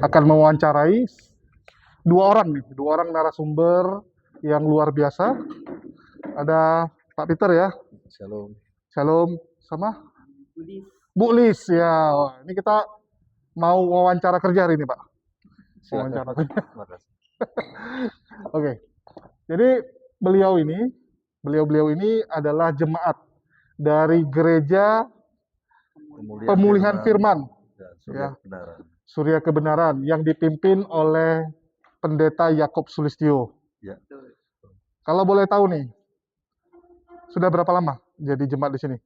akan mewawancarai dua orang narasumber yang luar biasa. Ada Pak Peter ya, Shalom. Shalom, sama Bu Lis ya. Wah, ini kita mau wawancara kerja hari ini, Pak. Wawancara kerja. Makasih. Oke. Jadi beliau ini adalah jemaat dari Gereja Pemulihan Firman Ya, ya, Surya Kebenaran yang dipimpin oleh Pendeta Yakob Sulistyo. Ya. Kalau boleh tahu nih, sudah berapa lama jadi jemaat di sini?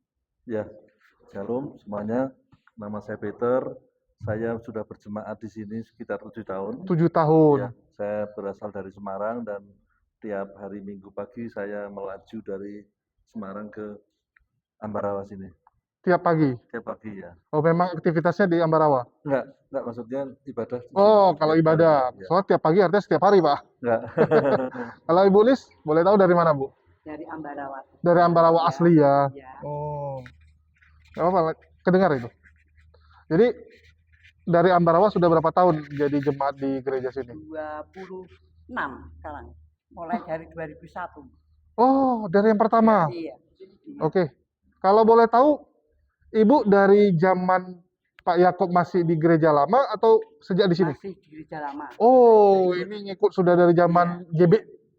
Ya, Shalom semuanya. Nama saya Peter. Saya sudah berjemaat di sini sekitar 7 tahun. 7 tahun. Ya, saya berasal dari Semarang dan tiap hari Minggu pagi saya melaju dari Semarang ke Ambarawa sini. Tiap pagi? Tiap pagi ya. Oh, memang aktivitasnya di Ambarawa? Enggak maksudnya ibadah. Oh, kalau ibadah. Ya. Soalnya tiap pagi artinya setiap hari, Pak. Enggak. Kalau Ibu Lis, boleh tahu dari mana, Bu? Dari Ambarawa. Dari Ambarawa Ya. asli ya? Ya. Oh. Nggak apa-apa, kedengar itu. Jadi, dari Ambarawa sudah berapa tahun jadi jemaat di gereja sini? 26 sekarang. Mulai dari 2001. Oh, dari yang pertama? Iya. Oke. Kalau boleh tahu, Ibu dari zaman Pak Yakob masih di gereja lama atau sejak di sini? Masih di gereja lama. Oh, ini ngikut sudah dari zaman GB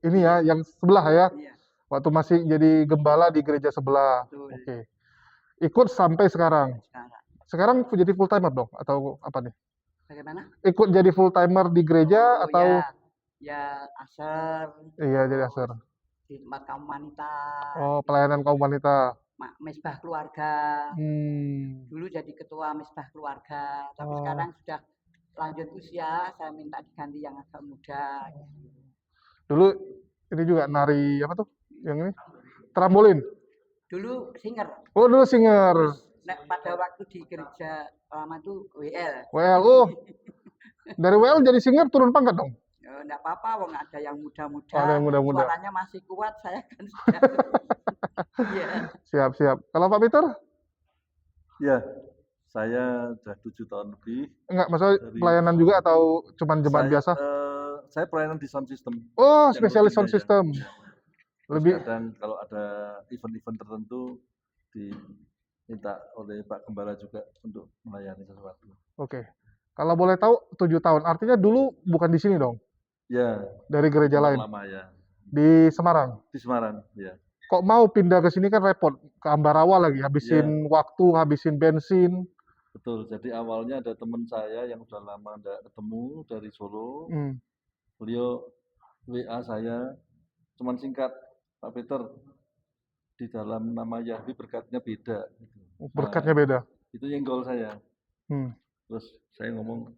ini ya, yang sebelah ya. Iya. Waktu masih jadi gembala di gereja sebelah. Betul. Oke. Ikut sampai sekarang. Sekarang jadi full timer dong atau apa nih? Bagaimana? Ikut jadi full timer di gereja atau? Ya, aser. Iya, jadi aser. Di tempat kaum wanita. Oh, pelayanan kaum wanita. Misbah keluarga. Dulu jadi ketua Misbah keluarga, tapi sekarang sudah lanjut usia, saya minta diganti yang agak muda. Dulu ini juga nari apa tuh? Yang ini? Trampolin. Dulu singer. Oh, dulu singer. Nah, pada waktu di gereja lama itu WL. WL. Oh. Dari WL jadi singer turun pangkat dong? Enggak apa-apa, wong ada yang muda-muda. Ada yang muda-muda. Suaranya masih kuat, saya kan sudah. Iya. Siap. Kalau Pak Peter? Ya, saya sudah 7 tahun lebih. Enggak, maksudnya pelayanan juga atau cuman jemaat biasa? Saya pelayanan di sound system. Oh, spesialis sound system. Ya. Lebih. Kadang kalau ada event-event tertentu diminta oleh Pak Gembala juga untuk melayani sesuatu. Oke. Kalau boleh tahu 7 tahun, artinya dulu bukan di sini dong? Ya. Dari gereja lain? Lama ya. Di Semarang? Di Semarang, ya. Kok mau pindah ke sini kan repot, ke Ambarawa lagi, habisin waktu, habisin bensin. Betul, jadi awalnya ada teman saya yang sudah lama tidak ketemu dari Solo. Beliau WA saya, cuman singkat, Pak Peter, di dalam nama Yahweh berkatnya beda. Berkatnya beda? Itu nyenggol saya. Terus saya ngomong,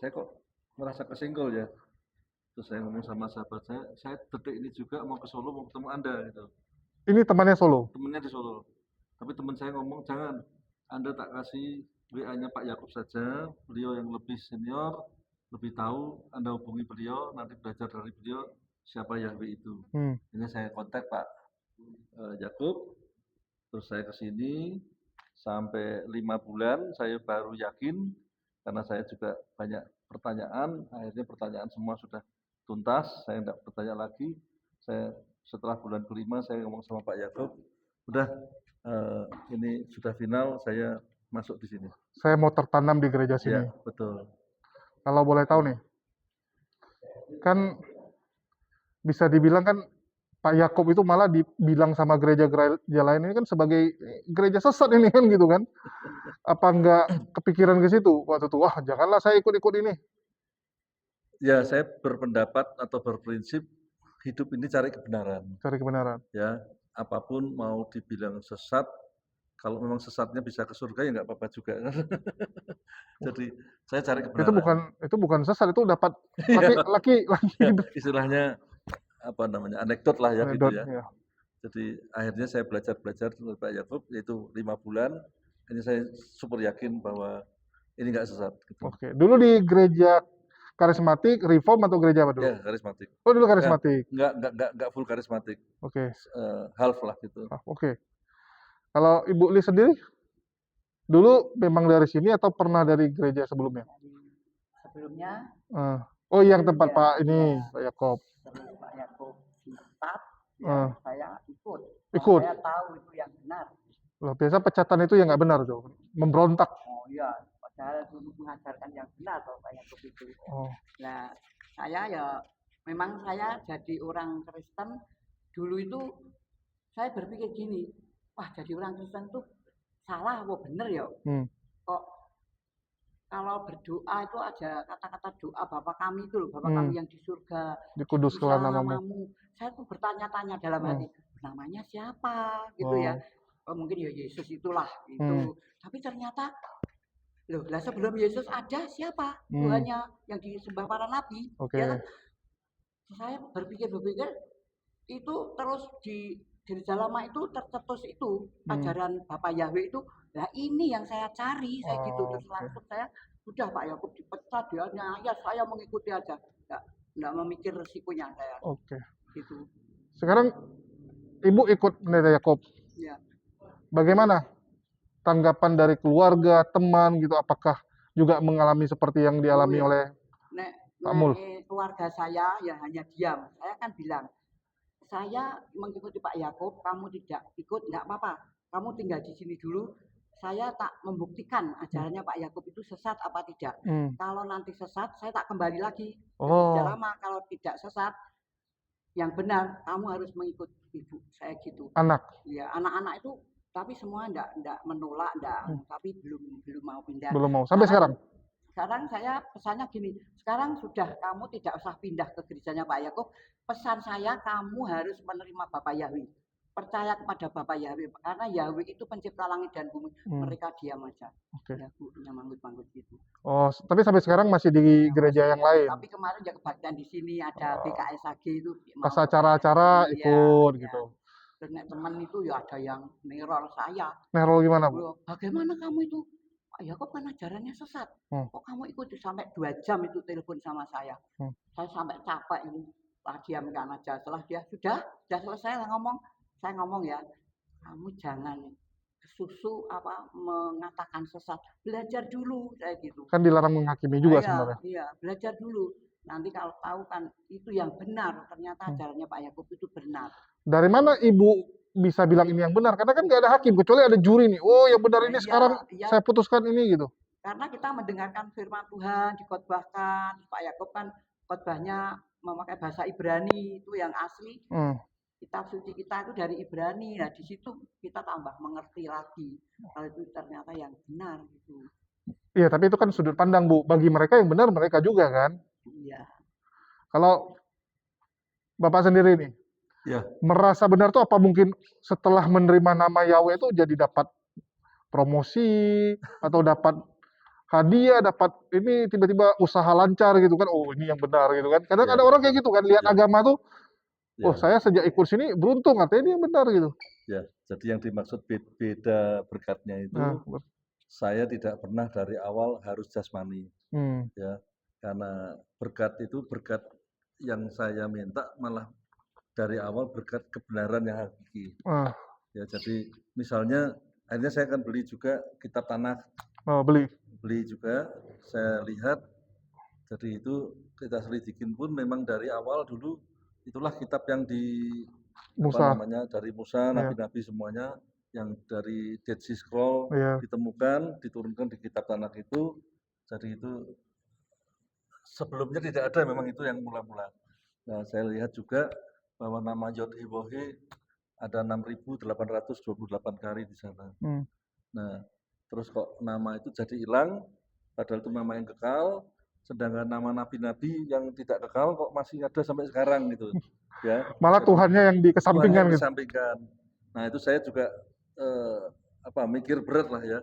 saya kok merasa kesenggol ya. Terus saya ngomong sama sahabat saya detik ini juga mau ke Solo, mau ketemu Anda gitu. Ini temannya Solo? Temannya di Solo. Tapi teman saya ngomong, jangan, Anda tak kasih WA-nya Pak Yakob saja, beliau yang lebih senior, lebih tahu, Anda hubungi beliau, nanti belajar dari beliau siapa Yahweh itu. Ini saya kontak Pak Yakob, terus saya ke sini sampai 5 bulan, saya baru yakin, karena saya juga banyak pertanyaan, akhirnya pertanyaan semua sudah tuntas, saya tidak bertanya lagi. Setelah bulan kelima saya ngomong sama Pak Yakob, udah ini sudah final, saya masuk di sini. Saya mau tertanam di gereja sini. Ya, betul. Kalau boleh tahu nih, kan bisa dibilang kan Pak Yakob itu malah dibilang sama gereja-gereja lain ini kan sebagai gereja sesat ini kan gitu kan. Apa enggak kepikiran ke situ waktu itu, wah janganlah saya ikut-ikut ini. Ya, saya berpendapat atau berprinsip hidup ini cari kebenaran. Cari kebenaran. Ya, apapun mau dibilang sesat, kalau memang sesatnya bisa ke surga ya nggak apa-apa juga. Jadi saya cari kebenaran. Itu bukan sesat, itu dapat laki. Istilahnya apa namanya, anekdot lah ya anekdot, gitu ya. Ya. Jadi akhirnya saya belajar dari Pak Yakob, yaitu 5 bulan. Ini saya super yakin bahwa ini nggak sesat. Gitu. Oke, dulu di gereja karismatik, reform atau gereja apa dulu? Ya, karismatik. Oh, dulu karismatik. Enggak full karismatik. Oke. Half lah gitu. Oke. Kalau Ibu Lis sendiri, dulu memang dari sini atau pernah dari gereja sebelumnya? sebelumnya Eh. Oh, yang tempat ya, Pak ini, ya, Pak Yakob. terus Pak Yakub dipecat, Eh. ya saya ikut. Wah, Ikut. saya tahu itu yang benar. Loh, biasa pecatan itu yang nggak benar tuh, memberontak. Oh iya, padahal dulu mengajarkan yang benar loh Pak Yakub itu. Oh, Nah, saya ya memang saya jadi orang Kristen dulu itu saya berpikir gini, wah jadi orang Kristen tuh salah apa bener ya? hmm. Kok kalau berdoa itu ada kata-kata doa Bapa kami itu loh, Bapa Hmm. kami yang di surga, Dikuduskanlah dikuduskanlah namamu. namamu. Saya tuh bertanya-tanya dalam Hmm. hati, namanya siapa gitu ya? Oh, Mungkin ya Yesus itulah hmm. itu. Tapi ternyata loh, lah sebelum Yesus ada siapa? Hmm. Tuhannya yang disembah para nabi. Oke. Ya kan? Saya berpikir itu terus di gereja lama itu tercetus itu ajaran Bapak Yahweh itu. Nah ini yang saya cari, saya gitu Oh, terus oke. langsung saya sudah Pak Yakub dipecat dia ya saya mengikuti aja, nggak memikir resikonya saya Oke. gitu. Sekarang Ibu ikut pendeta Yakob. Ya. Bagaimana tanggapan dari keluarga, teman gitu? Apakah juga mengalami seperti yang dialami Oh, ya. oleh Pak Mul? Keluarga saya ya hanya diam. Saya kan bilang, saya mengikuti Pak Yakub, kamu tidak ikut, nggak apa-apa. Kamu tinggal di sini dulu. Saya tak membuktikan ajarannya Pak Yakub itu sesat apa tidak. Kalau nanti sesat, saya tak kembali lagi ke gereja lama. Kalau tidak sesat, yang benar, kamu harus mengikut ibu. Saya gitu. Anak? Ya, anak-anak itu, tapi semua enggak menolak, tapi belum mau pindah. Belum mau. Sampai sekarang? Sekarang saya pesannya gini, sekarang sudah kamu tidak usah pindah ke gerejanya Pak Yakub. Pesan saya kamu harus menerima Bapak Yahweh. Percaya kepada Bapak Yahweh karena Yahweh itu pencipta langit dan bumi. Mereka diam aja. Oke. Ya, manggut-manggut gitu. Oh, tapi sampai sekarang masih di gereja yang lain. Tapi kemarin ya kebaktian di sini ada BKSAG itu. Pas acara-acara ikut ya. gitu. Terus teman itu ya ada yang neror saya. Nerol gimana, Bu? Bagaimana kamu itu? Pak Yakub kan ajarannya sesat. Kok kamu ikut sampai 2 jam itu telepon sama saya. Saya sampai capek ini. Lah diamkan aja. Setelah dia sudah selesai lah ngomong. Saya ngomong ya, kamu jangan susu mengatakan sesat. Belajar dulu saya gitu. Kan dilarang menghakimi juga sebenarnya. Iya, belajar dulu. Nanti kalau tahu kan itu yang benar. Ternyata ajarannya Pak Yakub itu benar. Dari mana Ibu bisa bilang ini yang benar? Karena kan nggak ada hakim, kecuali ada juri nih. Oh, yang benar ini sekarang saya putuskan ini gitu. Karena kita mendengarkan firman Tuhan, dikotbahkan. Pak Yakub kan khotbahnya memakai bahasa Ibrani, itu yang asli. Kitab suci kita itu dari Ibrani. Nah, di situ kita tambah mengerti lagi. Kalau itu ternyata yang benar gitu. Iya, tapi itu kan sudut pandang, Bu. Bagi mereka yang benar, mereka juga kan. Iya. Kalau Bapak sendiri nih, Ya. merasa benar tuh apa mungkin setelah menerima nama Yahweh itu jadi dapat promosi atau dapat hadiah, dapat ini tiba-tiba usaha lancar gitu kan? Oh, ini yang benar gitu kan? Kadang ada orang kayak gitu kan, lihat agama tuh, oh saya sejak ikut sini beruntung, artinya ini yang benar gitu. Ya, jadi yang dimaksud beda berkatnya itu, saya tidak pernah dari awal harus jasmani, ya, karena berkat itu berkat yang saya minta malah dari awal berkat kebenaran yang hakiki. Ya, jadi misalnya akhirnya saya akan beli juga kitab Tanakh. Beli juga, saya lihat. Jadi itu kita selidikin pun memang dari awal dulu itulah kitab yang dari Musa, nabi-nabi semuanya yang dari Dead Sea Scroll ditemukan, diturunkan di kitab Tanakh itu. Jadi itu sebelumnya tidak ada, memang itu yang mula-mula. Nah, saya lihat juga bahwa nama Yod-Heh-Wahe ada 6.828 kali di sana. Nah, terus kok nama itu jadi hilang, padahal itu nama yang kekal, sedangkan nama nabi-nabi yang tidak kekal kok masih ada sampai sekarang gitu. Ya. Malah jadi, Tuhannya yang dikesampingkan gitu. Nah, itu saya juga mikir berat lah ya.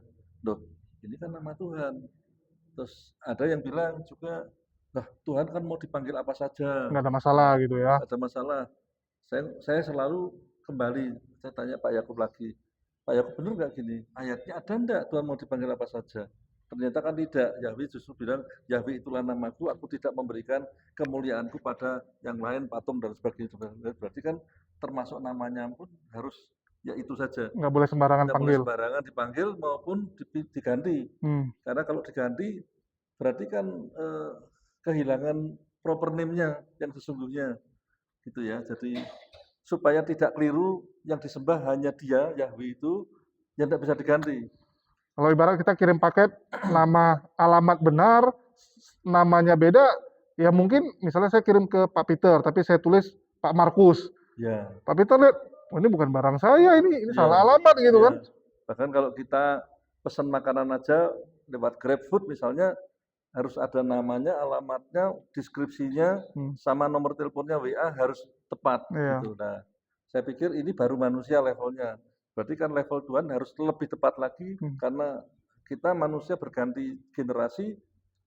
Loh, ini kan nama Tuhan. Terus ada yang bilang juga, nah Tuhan kan mau dipanggil apa saja. Nggak ada masalah gitu ya. Nggak ada masalah. Saya selalu kembali, saya tanya Pak Yakub lagi, Pak Yakub benar nggak gini? Ayatnya ada enggak Tuhan mau dipanggil apa saja? Ternyata kan tidak. Yahweh justru bilang, Yahweh itulah namaku, aku tidak memberikan kemuliaanku pada yang lain, patung dan sebagainya. Berarti kan termasuk namanya pun harus ya itu saja. Nggak boleh sembarangan panggil. Nggak boleh sembarangan dipanggil maupun diganti. Karena kalau diganti berarti kan kehilangan proper name-nya yang sesungguhnya gitu ya. Jadi supaya tidak keliru yang disembah hanya dia Yahweh itu yang tidak bisa diganti. Kalau ibarat kita kirim paket, nama alamat benar, namanya beda, ya mungkin misalnya saya kirim ke Pak Peter, tapi saya tulis Pak Markus. Ya, Pak Peter lihat, oh ini bukan barang saya, ini iya, salah alamat gitu iya. kan. Bahkan kalau kita pesan makanan aja lewat GrabFood misalnya harus ada namanya, alamatnya, deskripsinya, Hmm, sama nomor teleponnya WA harus tepat iya. gitu. Nah, saya pikir ini baru manusia levelnya. Berarti kan level Tuhan harus lebih tepat lagi Hmm. karena kita manusia berganti generasi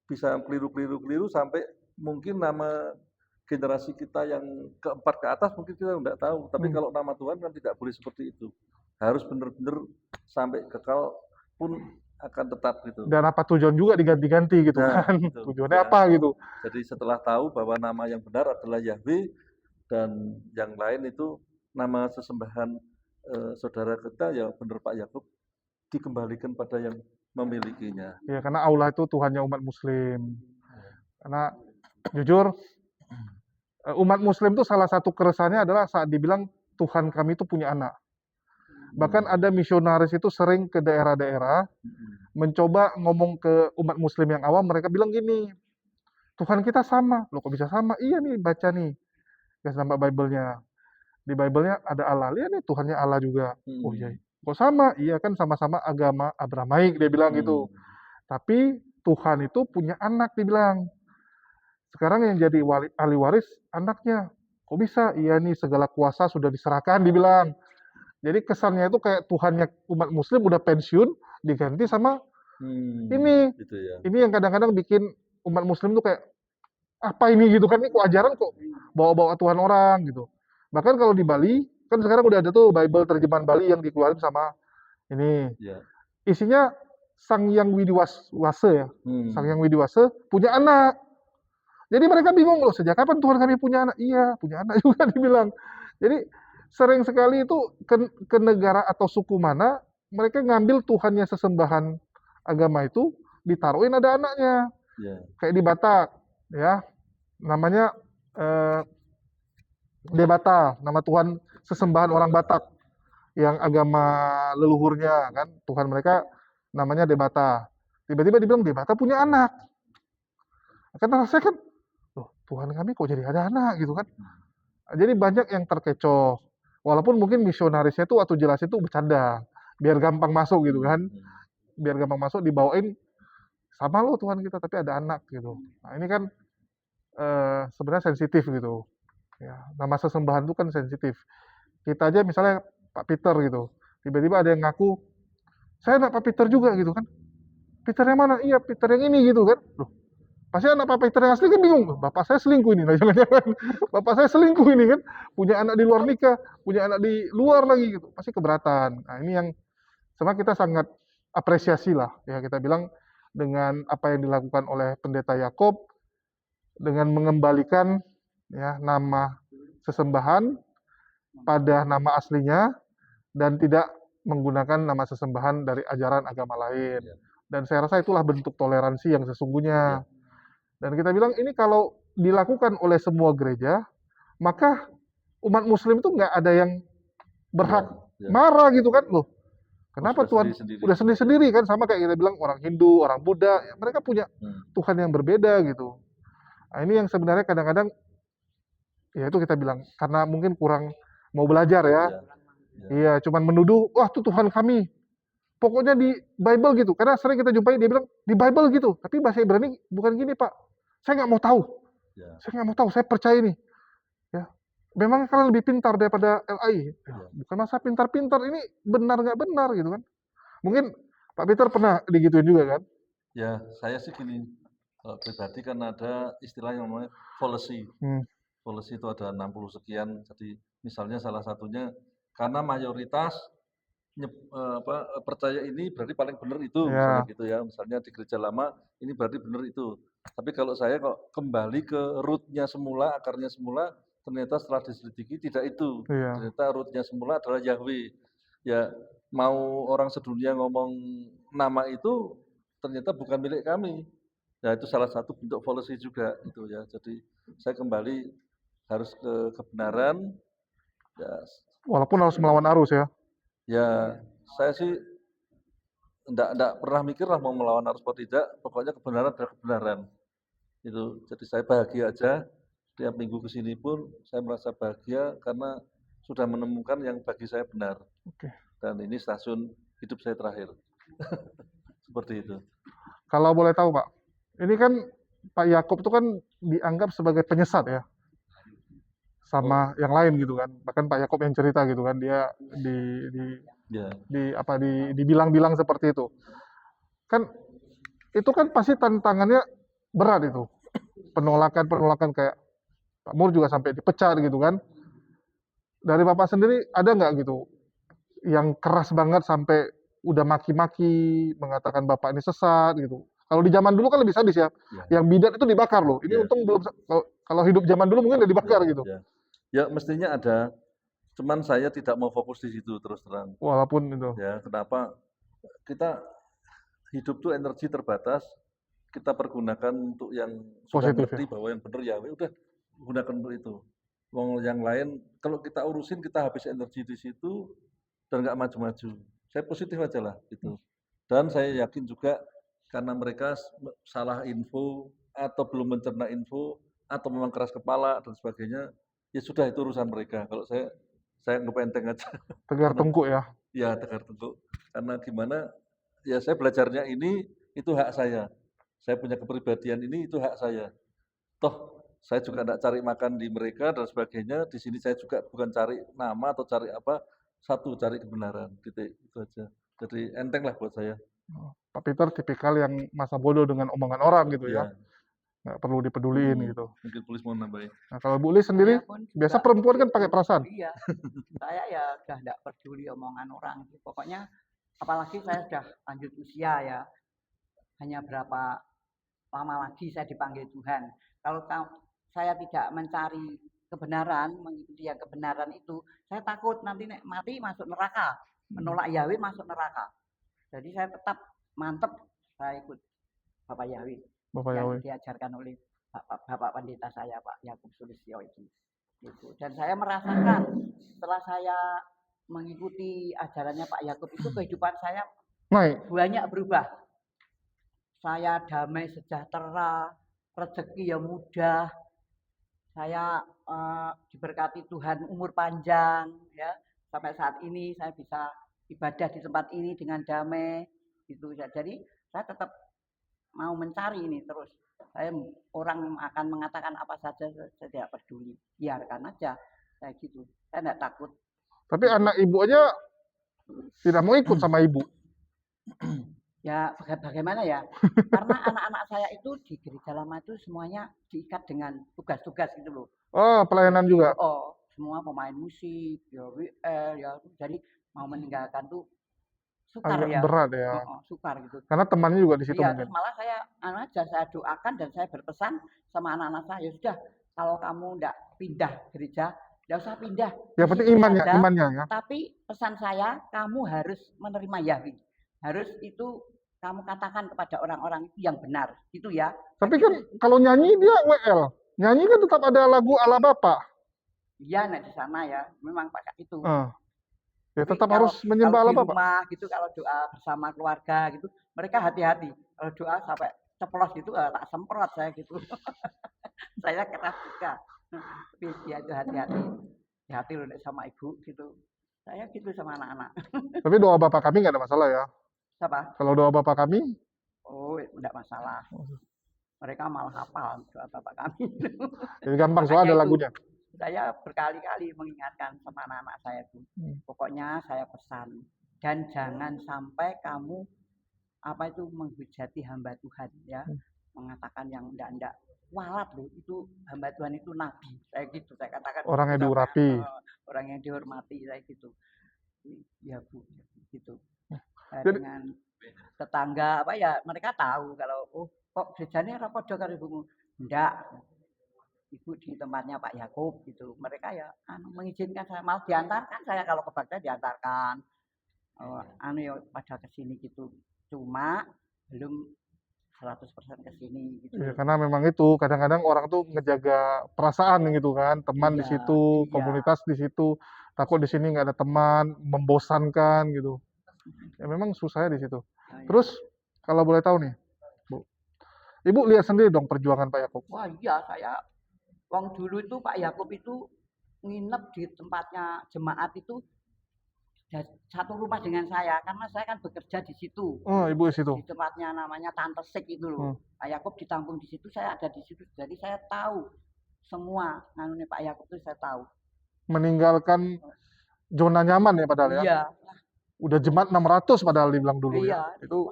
bisa keliru sampai mungkin nama generasi kita yang keempat ke atas mungkin kita nggak tahu. Tapi Hmm. kalau nama Tuhan kan tidak boleh seperti itu. Harus benar-benar sampai kekal pun akan tetap gitu. Dan apa tujuan juga diganti-ganti gitu Nah, kan. gitu, Tujuannya ya. apa gitu. Jadi setelah tahu bahwa nama yang benar adalah Yahweh dan yang lain itu nama sesembahan saudara kita ya benar Pak Yakub dikembalikan pada yang memilikinya. Ya karena Allah itu Tuhannya umat muslim. Karena jujur umat muslim itu salah satu keresahannya adalah saat dibilang Tuhan kami itu punya anak. Bahkan ada misionaris itu sering ke daerah-daerah mencoba ngomong ke umat muslim yang awam, mereka bilang gini, Tuhan kita sama. Loh kok bisa sama? Iya nih baca nih. Guys nampak Bible-nya. Di Bible-nya ada Allah. Lihat nih Tuhannya Allah juga. Oh iya. Kok sama? Iya kan sama-sama agama Abramaik dia bilang gitu. Tapi Tuhan itu punya anak dibilang. Sekarang yang jadi ahli waris anaknya. Kok bisa? Iya nih segala kuasa sudah diserahkan dibilang. Jadi kesannya itu kayak Tuhannya umat muslim udah pensiun diganti sama ini. Gitu ya. Ini yang kadang-kadang bikin umat muslim tuh kayak apa ini gitu kan, ini kok ajaran kok bawa-bawa Tuhan orang gitu. Bahkan kalau di Bali kan sekarang udah ada tuh Bible terjemahan Bali yang dikeluarin sama ini. Ya. Isinya Sang Yang Widiwase ya. Sang Yang Widiwase punya anak. Jadi mereka bingung loh, sejak kapan Tuhan kami punya anak? Iya, punya anak juga dibilang. Jadi sering sekali itu ke negara atau suku mana mereka ngambil Tuhannya sesembahan agama itu ditaruhin ada anaknya. Ya. Kayak di Batak ya, namanya Debata, nama Tuhan sesembahan orang Batak yang agama leluhurnya kan, Tuhan mereka namanya Debata. Tiba-tiba dibilang Debata punya anak. Karena saya kan, loh Tuhan kami kok jadi ada anak gitu kan. Jadi banyak yang terkecoh. Walaupun mungkin misionarisnya tuh waktu jelasin tuh bercanda, biar gampang masuk gitu kan. Biar gampang masuk dibawain sama lo Tuhan kita tapi ada anak gitu. Nah ini kan sebenarnya sensitif gitu. Ya, nama sesembahan itu kan sensitif. Kita aja misalnya Pak Peter gitu, tiba-tiba ada yang ngaku, saya anak Pak Peter juga gitu kan. Peter yang mana? Iya Peter yang ini gitu kan. Loh, pasti anak Pak Peter yang asli kan bingung. Bapak saya selingkuh ini, nah, jangan-jangan bapak saya selingkuh ini kan, punya anak di luar nikah, punya anak di luar lagi gitu, pasti keberatan. Nah ini yang sama kita sangat apresiasi lah ya kita bilang dengan apa yang dilakukan oleh Pendeta Yakob dengan mengembalikan ya nama sesembahan pada nama aslinya dan tidak menggunakan nama sesembahan dari ajaran agama lain. Dan saya rasa itulah bentuk toleransi yang sesungguhnya. Dan kita bilang ini kalau dilakukan oleh semua gereja, maka umat muslim itu nggak ada yang berhak marah gitu kan loh. Kenapa Tuhan udah sendiri-sendiri kan, sama kayak kita bilang orang Hindu, orang Buddha, ya mereka punya Tuhan yang berbeda gitu. Nah, ini yang sebenarnya kadang-kadang ya itu kita bilang karena mungkin kurang mau belajar ya. Iya, cuman menuduh, wah itu Tuhan kami. Pokoknya di Bible gitu. Karena sering kita jumpai dia bilang di Bible gitu. Tapi bahasa Ibrani bukan gini, Pak. Saya nggak mau tahu. Saya nggak mau tahu, saya percaya ini. Ya. Memang kalian lebih pintar daripada LAI. Ya, bukan masa pintar-pintar, ini benar nggak benar gitu kan. Mungkin Pak Peter pernah digituin juga kan? Ya, saya sih gini, kalau pribadi kan ada istilah yang namanya policy. Policy itu ada 60 sekian, jadi misalnya salah satunya karena mayoritas percaya ini berarti paling benar itu, misalnya gitu ya. Misalnya di gereja lama ini berarti benar itu. Tapi kalau saya kok kembali ke root-nya semula, akarnya semula, ternyata setelah diselidiki tidak itu. Ternyata root-nya semula adalah Yahweh. Ya, mau orang sedunia ngomong nama itu ternyata bukan milik kami. Ya itu salah satu bentuk policy juga itu ya. Jadi saya kembali harus ke kebenaran. Ya, Walaupun harus melawan arus ya. ya saya sih enggak pernah mikir lah mau melawan arus atau tidak. Pokoknya kebenaran adalah kebenaran. Itu. Jadi saya bahagia aja. Setiap minggu ke sini pun saya merasa bahagia karena sudah menemukan yang bagi saya benar. Oke. Dan ini stasiun hidup saya terakhir. Seperti itu. Kalau boleh tahu Pak, ini kan Pak Yakub itu kan dianggap sebagai penyesat ya, sama yang lain gitu kan. Bahkan Pak Yakub yang cerita gitu kan, dia Ya, dibilang-bilang seperti itu. Kan itu kan pasti tantangannya berat itu. Penolakan kayak Pak Mur juga sampai dipecat gitu kan. Dari Bapak sendiri ada nggak gitu yang keras banget sampai udah maki-maki, mengatakan Bapak ini sesat gitu. Kalau di zaman dulu kan lebih sadis ya. ya, Yang bidat itu dibakar loh. Ini ya, untung belum kalau hidup zaman dulu mungkin udah dibakar ya, gitu. ya. Ya mestinya ada, cuman saya tidak mau fokus di situ terus terang. Walaupun itu. Ya, kenapa? Kita hidup tuh energi terbatas, kita pergunakan untuk yang sudah Positif ngerti ya. bahwa yang benar ya udah gunakan untuk itu. Wong yang lain kalau kita urusin kita habis energi di situ dan nggak maju-maju. Saya positif aja lah gitu. Dan saya yakin juga karena mereka salah info atau belum mencerna info atau memang keras kepala dan sebagainya, ya sudah itu urusan mereka. Kalau saya ngepenteng aja. Tegar Karena tengkuk ya. ya tegar tengkuk. Karena gimana? Ya saya belajarnya ini itu hak saya. Saya punya kepribadian ini itu hak saya. Toh saya juga tidak cari makan di mereka dan sebagainya. Di sini saya juga bukan cari nama atau cari apa. Satu cari kebenaran. Titik itu aja. Jadi enteng lah buat saya. Pak Peter tipikal yang masa bodoh dengan omongan orang gitu ya. Ya, Nggak perlu dipeduliin gitu. mungkin polis mau nambahin. Nah kalau Bu Lis sendiri, Saya pun biasa juga perempuan kan pakai perasaan. iya, saya ya udah nggak peduli omongan orang. Pokoknya apalagi saya sudah lanjut usia ya, hanya berapa lama lagi saya dipanggil Tuhan. Kalau saya tidak mencari kebenaran, mengikuti yang kebenaran itu, saya takut nanti mati masuk neraka, menolak Yahweh masuk neraka. Jadi saya tetap mantep, saya ikut Bapak Yahweh Bapak yang Yahweh. diajarkan oleh Bapak Pendeta saya Pak Yakub Sulistyo itu. Dan saya merasakan setelah saya mengikuti ajarannya Pak Yakub itu kehidupan saya Naik. banyak berubah. Saya damai sejahtera, rezeki yang mudah, saya diberkati Tuhan umur panjang, ya sampai saat ini saya bisa ibadah di tempat ini dengan damai, gitu. Jadi saya tetap mau mencari ini terus. Saya orang akan mengatakan apa saja saya tidak peduli, biarkan aja kayak gitu. Saya tidak takut. Tapi anak ibu aja tidak mau ikut sama ibu. Ya bagaimana ya? Karena anak-anak saya itu di gereja lama itu semuanya diikat dengan tugas-tugas gitu loh. Oh, pelayanan juga. Oh, semua pemain musik, ya WL, ya jadi mau meninggalkan tuh sukar Agak ya. berat ya. Sukar gitu. Karena temannya juga di situ Iya, mungkin. terus malah saya doakan dan saya berpesan sama anak-anak saya, ya sudah kalau kamu enggak pindah gereja, enggak usah pindah. Ya Di penting sini imannya, aja. imannya ya. Tapi pesan saya, kamu harus menerima Yahweh. Harus itu kamu katakan kepada orang-orang itu yang benar, gitu ya. Tapi kan kalau nyanyi dia WL. Nyanyi kan tetap ada lagu ala Bapak. Iya, nah di sana ya, memang pakai itu. Ya Tapi tetap harus menyembah kalau ala di Bapak. rumah gitu, kalau doa bersama keluarga gitu, mereka hati-hati. Kalau doa sampai ceplos gitu, tak semprot saya gitu. Saya keras juga. Tapi dia itu hati-hati. Hati-hati loh sama ibu gitu. Saya gitu sama anak-anak. Tapi doa Bapak kami nggak ada masalah ya. Siapa? Kalau doa Bapak kami, Oh, enggak masalah. Mereka malah hafal doa Bapak kami. jadi gampang soalnya ada lagunya. Saya berkali-kali mengingatkan sama anak-anak saya itu. Pokoknya saya pesan. Dan jangan sampai kamu apa itu menghujati hamba Tuhan ya. Mengatakan yang enggak walat loh, itu hamba Tuhan itu nabi. Saya gitu, saya katakan. Orang yang diurapi. Orang yang dihormati, saya gitu. Ya Bu, gitu. Jadi, Dengan tetangga apa ya, mereka tahu kalau kok gerejanya rapot karo ibumu. Enggak. Ibu di tempatnya Pak Yakub gitu. Mereka ya mengizinkan saya, malah diantarkan saya kalau ke Baghdad diantarkan. Ya pada kesini gitu. Cuma belum 100% ke sini gitu Iya, loh. karena memang itu kadang-kadang orang tuh ngejaga perasaan gitu kan, teman di Iya, situ, iya. komunitas di situ, takut di sini nggak ada teman, membosankan gitu. Ya memang susahnya di situ. Nah, ya. Terus kalau boleh tahu nih, Bu, Ibu lihat sendiri dong perjuangan Pak Yakub. Wah iya, saya wong dulu itu Pak Yakub itu nginep di tempatnya jemaat itu satu rumah dengan saya karena saya kan bekerja di situ Oh, Ibu di situ. di tempatnya namanya Tante Sik itu Hmm. loh. Pak Yakub ditampung di situ, saya ada di situ, jadi saya tahu semua nganunya Pak Yakub itu saya tahu. Meninggalkan zona nyaman ya padahal ya. Iya, Udah jemaat 600 padahal dibilang dulu ya. iya. Itu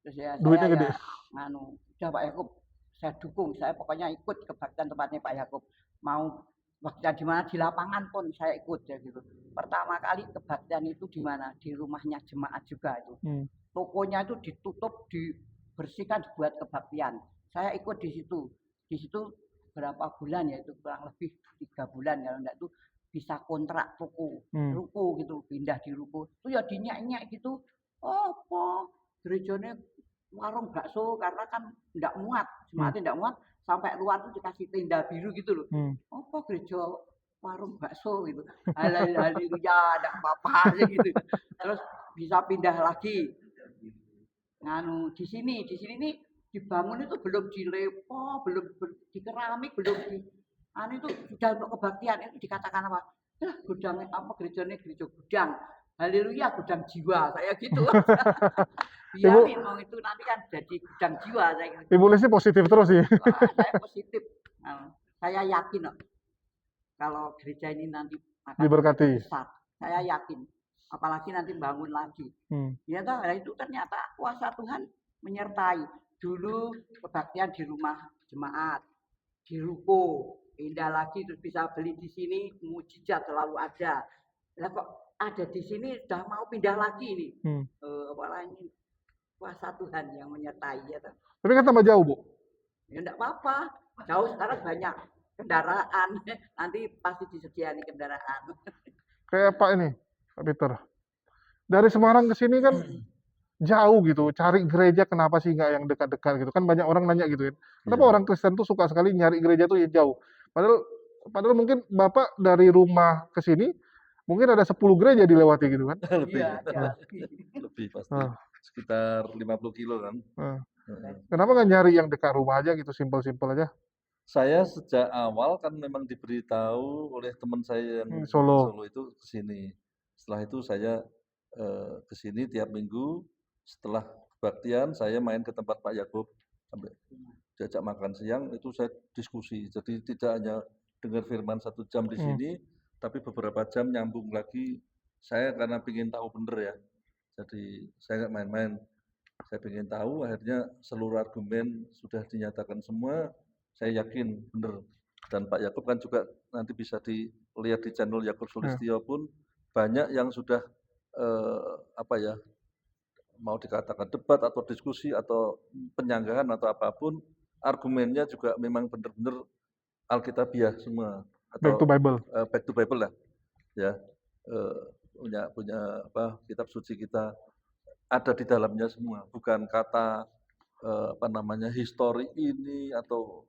Terus ya saya duitnya ya gede. nganu, udah Pak Yakub, saya dukung, saya pokoknya ikut kebaktian tempatnya Pak Yakub. Mau kebaktian di mana di lapangan pun saya ikut ya gitu. Pertama kali kebaktian itu di mana? Di rumahnya jemaat juga itu. Hmm. Tokonya itu ditutup, dibersihkan, dibuat kebaktian. Saya ikut di situ. Di situ berapa bulan ya itu kurang lebih 3 bulan kalau enggak itu bisa kontrak toko, Hmm. ruko gitu, pindah di ruko. Itu ya dinyak-nyak gitu. Apa gerejanya warung bakso karena kan enggak muat, jemaatnya enggak muat sampai luar tuh dikasih tenda biru gitu loh. Hmm. Apa gereja warung bakso gitu. Haleluya, enggak apa-apa aja gitu. Terus bisa pindah lagi. Nganu di sini nih dibangun itu belum dilepo, belum di keramik, belum di anu itu sudah untuk kebaktian itu dikatakan apa? Lah gudang apa gerejanya gereja gudang. Haleluya gudang jiwa saya gitu. Biarin mau itu nanti kan jadi gudang jiwa saya gitu. Ibu Lesti positif terus sih. Wah, saya positif. Nah, saya yakin kok kalau gereja ini nanti akan Diberkati. besar. Saya yakin. Apalagi nanti bangun lagi. Hmm. Ya toh, itu ternyata kuasa Tuhan menyertai. Dulu kebaktian di rumah jemaat, di ruko, pindah lagi terus bisa beli di sini, mujizat selalu ada. Lah kok ada di sini sudah mau pindah lagi nih. Hmm. Apalagi kuasa Tuhan yang menyertai ya toh. Tapi kan tambah jauh, Bu. Ya enggak apa-apa. Jauh sekarang banyak kendaraan. Nanti pasti disediakan kendaraan. Kayak Pak ini, Pak Peter. Dari Semarang ke sini kan jauh gitu. Cari gereja kenapa sih nggak yang dekat-dekat gitu? Kan banyak orang nanya gitu kan. Kenapa Iya. orang Kristen tuh suka sekali nyari gereja tuh yang jauh? Padahal mungkin Bapak dari rumah ke sini mungkin ada 10 gereja dilewati gitu kan. Lebih, Iya, iya. lebih pasti. Nah, Sekitar 50 kilo kan. nah. Heeh. Kenapa nggak nyari yang dekat rumah aja gitu, simpel-simpel aja? Saya sejak awal kan memang diberitahu oleh teman saya yang Solo. Solo itu ke sini. Setelah itu saya ke sini tiap minggu. Setelah kebaktian saya main ke tempat Pak Yakub sampai diajak makan siang itu saya diskusi. Jadi tidak hanya dengar firman 1 jam di sini, tapi beberapa jam nyambung lagi. Saya karena ingin tahu bener ya. Jadi saya nggak main-main. Saya ingin tahu, akhirnya seluruh argumen sudah dinyatakan semua. Saya yakin benar. Dan Pak Yakub kan juga nanti bisa dilihat di channel Yakub Sulistyo pun banyak yang sudah apa ya, mau dikatakan debat atau diskusi atau penyanggahan atau apapun, argumennya juga memang benar-benar Alkitabiah semua Back to atau Bible. back to Bible lah, ya. Punya apa kitab suci kita ada di dalamnya semua, bukan kata apa namanya histori ini atau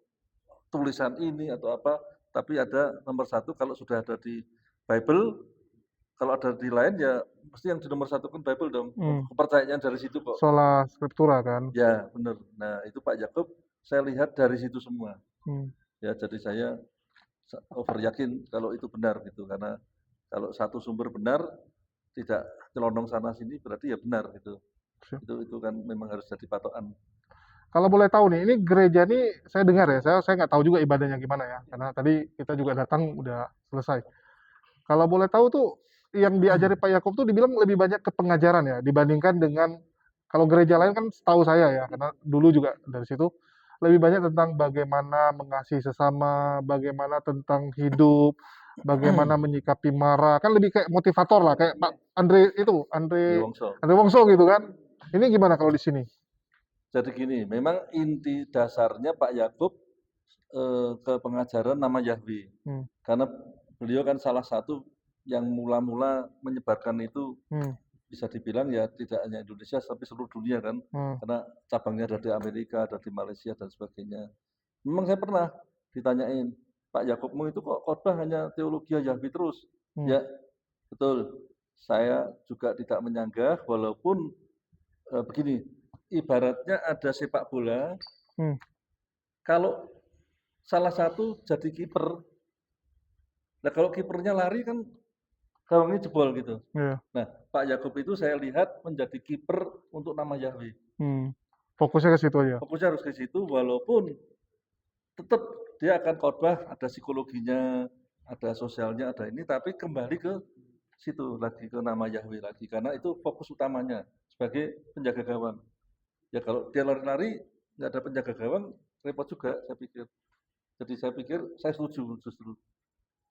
tulisan ini atau apa, tapi ada nomor 1 kalau sudah ada di Bible, kalau ada di lain ya pasti yang di nomor 1 kan Bible dong. Kepercayaannya dari situ kok. Sola Scriptura kan. Ya benar. Nah itu Pak Yakub saya lihat dari situ semua. Ya jadi saya over yakin kalau itu benar gitu, karena kalau satu sumber benar tidak celondong sana sini berarti ya benar gitu. Itu kan memang harus jadi patokan. Kalau boleh tahu nih, ini gereja nih saya dengar ya, saya nggak tahu juga ibadahnya gimana ya, karena tadi kita juga datang udah selesai. Kalau boleh tahu tuh yang diajari Pak Yakub tuh dibilang lebih banyak ke pengajaran ya, dibandingkan dengan kalau gereja lain kan setahu saya ya, karena dulu juga dari situ lebih banyak tentang bagaimana mengasihi sesama, bagaimana tentang hidup, bagaimana menyikapi marah, kan lebih kayak motivator lah, kayak Pak Andre Wongso gitu kan. Ini gimana kalau di sini? Jadi gini, memang inti dasarnya Pak Yakub ke pengajaran nama Yahweh. Karena beliau kan salah satu yang mula-mula menyebarkan itu bisa dibilang ya tidak hanya Indonesia tapi seluruh dunia kan, karena cabangnya ada di Amerika, ada di Malaysia dan sebagainya. Memang saya pernah ditanyain, Pak Yakobmu itu kok khotbah hanya teologi Yahwi terus? Ya, betul. Saya juga tidak menyanggah walaupun begini, ibaratnya ada sepak bola, kalau salah satu jadi kiper, nah kalau kipernya lari kan gawangnya jebol gitu. Iya. Nah, Pak Yakob itu saya lihat menjadi kiper untuk nama Yahweh. Fokusnya ke situ aja. Fokusnya harus ke situ, walaupun tetap dia akan khotbah, ada psikologinya, ada sosialnya, ada ini, tapi kembali ke situ lagi, ke nama Yahweh lagi, karena itu fokus utamanya sebagai penjaga gawang. Ya kalau dia lari-lari, nggak ada penjaga gawang, repot juga saya pikir. Jadi saya pikir, saya setuju justru.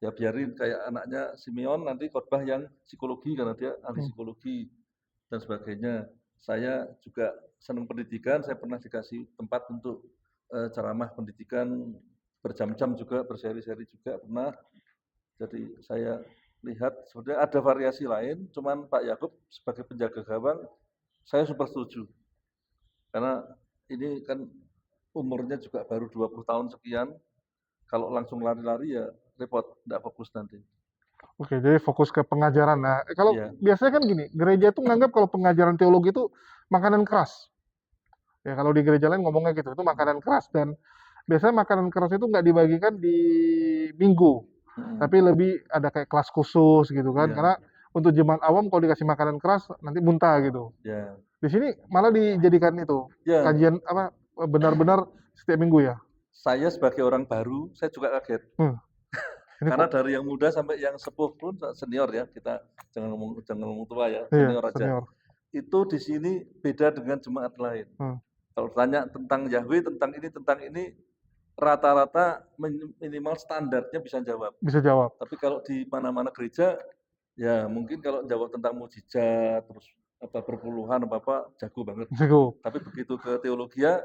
Ya biarin kayak anaknya Simeon nanti khotbah yang psikologi karena dia ahli psikologi dan sebagainya. Saya juga senang pendidikan, saya pernah dikasih tempat untuk ceramah pendidikan berjam-jam juga, berseri-seri juga pernah. Jadi saya lihat sebenarnya ada variasi lain, cuman Pak Yakub sebagai penjaga gawang saya super setuju. Karena ini kan umurnya juga baru 20 tahun sekian, kalau langsung lari-lari ya repot, tidak fokus nanti. Oke, jadi fokus ke pengajaran. Nah, kalau Iya. biasanya kan gini, gereja itu menganggap kalau pengajaran teologi itu makanan keras. Ya, kalau di gereja lain ngomongnya gitu, itu makanan keras. Dan biasanya makanan keras itu nggak dibagikan di minggu, tapi lebih ada kayak kelas khusus gitu kan. Iya. Karena untuk jemaat awam kalau dikasih makanan keras nanti muntah gitu. Ya. Di sini malah dijadikan itu Ya. kajian apa benar-benar setiap minggu ya. Saya sebagai orang baru, saya juga kaget. Ini Karena dari yang muda sampai yang sepuh pun senior ya, kita jangan ngomong tua ya, iya, senior aja. senior. Itu di sini beda dengan jemaat lain. Kalau tanya tentang Yahweh, tentang ini, rata-rata minimal standarnya bisa jawab. Bisa jawab. Tapi kalau di mana-mana gereja, ya mungkin kalau jawab tentang mujizat, terus apa perpuluhan apa jago banget. Jago. Tapi begitu ke teologia,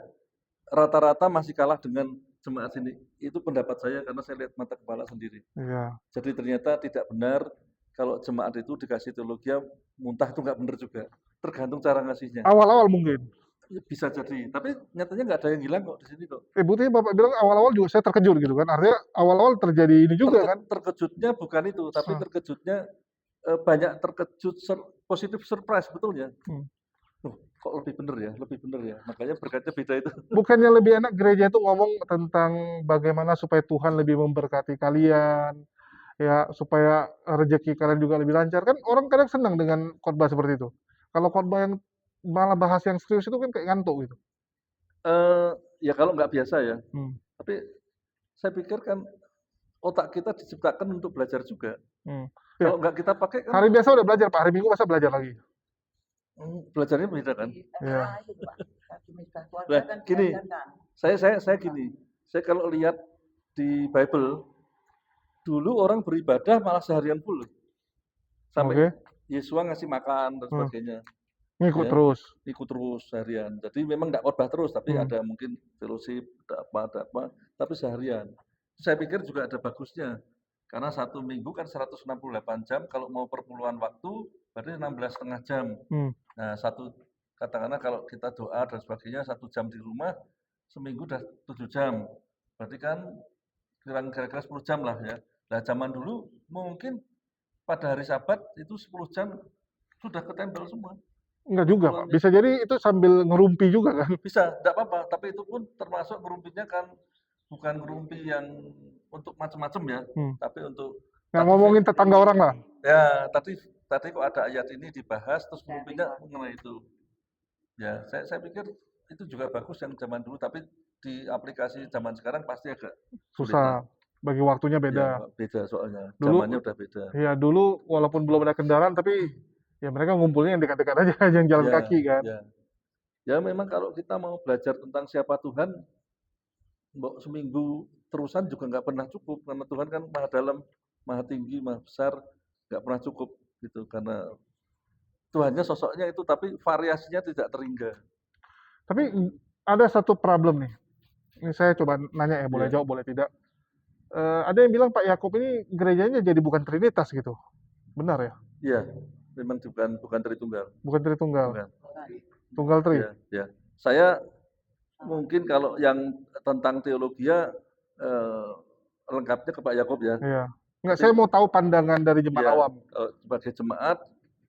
rata-rata masih kalah dengan jemaat sini. Itu pendapat saya karena saya lihat mata kepala sendiri. Iya. Jadi ternyata tidak benar kalau jemaat itu dikasih teologi muntah itu nggak benar juga. Tergantung cara ngasihnya. Awal-awal mungkin. Bisa jadi, tapi nyatanya nggak ada yang hilang kok di sini kok. Buktinya Bapak bilang awal-awal juga saya terkejut gitu kan. Artinya awal-awal terjadi ini juga kan. Terkejutnya bukan itu, tapi terkejutnya banyak terkejut positif surprise betulnya. Kok lebih bener ya. Makanya berkatnya beda itu. Bukannya lebih enak gereja itu ngomong tentang bagaimana supaya Tuhan lebih memberkati kalian, ya supaya rezeki kalian juga lebih lancar kan? Orang kadang senang dengan khotbah seperti itu. Kalau khotbah yang malah bahas yang serius itu kan kayak ngantuk gitu. Ya kalau nggak biasa ya. Tapi saya pikir kan otak kita diciptakan untuk belajar juga. Ya. Kalau nggak kita pakai kan. Hari biasa udah belajar Pak, hari Minggu masa belajar lagi? Belajarnya beda kan? Iya. Nah, gini, saya gini, saya kalau lihat di Bible, dulu orang beribadah malah seharian full. Sampai Yesua ngasih makan dan sebagainya. Ngikut terus seharian. Jadi memang nggak khotbah terus, tapi ada mungkin fellowship, ada apa, tapi seharian. Saya pikir juga ada bagusnya. Karena 1 minggu kan 168 jam, kalau mau perpuluhan waktu, berarti 16,5 jam. Nah, katakanlah kalau kita doa dan sebagainya 1 jam di rumah, seminggu udah 7 jam. Berarti kan kira-kira 10 jam lah ya. Nah, zaman dulu mungkin pada hari Sabat itu 10 jam sudah ketempel semua. Enggak juga Pak, bisa jadi itu sambil ngerumpi juga kan? Bisa, enggak apa-apa, tapi itu pun termasuk ngerumpinya kan bukan ngerumpi yang untuk macam-macam ya, tapi untuk ngomongin tetangga orang lah. Ya, tadi kok ada ayat ini dibahas terus ngerumpinya mengenai itu. Ya, saya pikir itu juga bagus yang zaman dulu, tapi di aplikasi zaman sekarang pasti agak susah. Bagi waktunya beda. Ya, beda soalnya. Zamannya udah beda. Iya, dulu walaupun belum ada kendaraan tapi ya mereka ngumpulnya yang dekat-dekat aja, yang jalan kaki kan. Ya memang kalau kita mau belajar tentang siapa Tuhan, seminggu terusan juga nggak pernah cukup, karena Tuhan kan maha dalam, maha tinggi, maha besar, nggak pernah cukup gitu, karena Tuhannya sosoknya itu, tapi variasinya tidak terhingga. Tapi ada satu problem nih, ini saya coba nanya ya, boleh jawab boleh tidak. Ada yang bilang Pak Yakub ini gerejanya jadi bukan Trinitas gitu, benar ya? Iya. memang bukan Tritunggal. Bukan Tritunggal, Bukan. Tunggal Tri. Ya, ya. Saya mungkin kalau yang tentang teologia lengkapnya ke Pak Yakob ya. Iya. Enggak, Tapi saya mau tahu pandangan dari jemaat ya, awam. kalau sebagai jemaat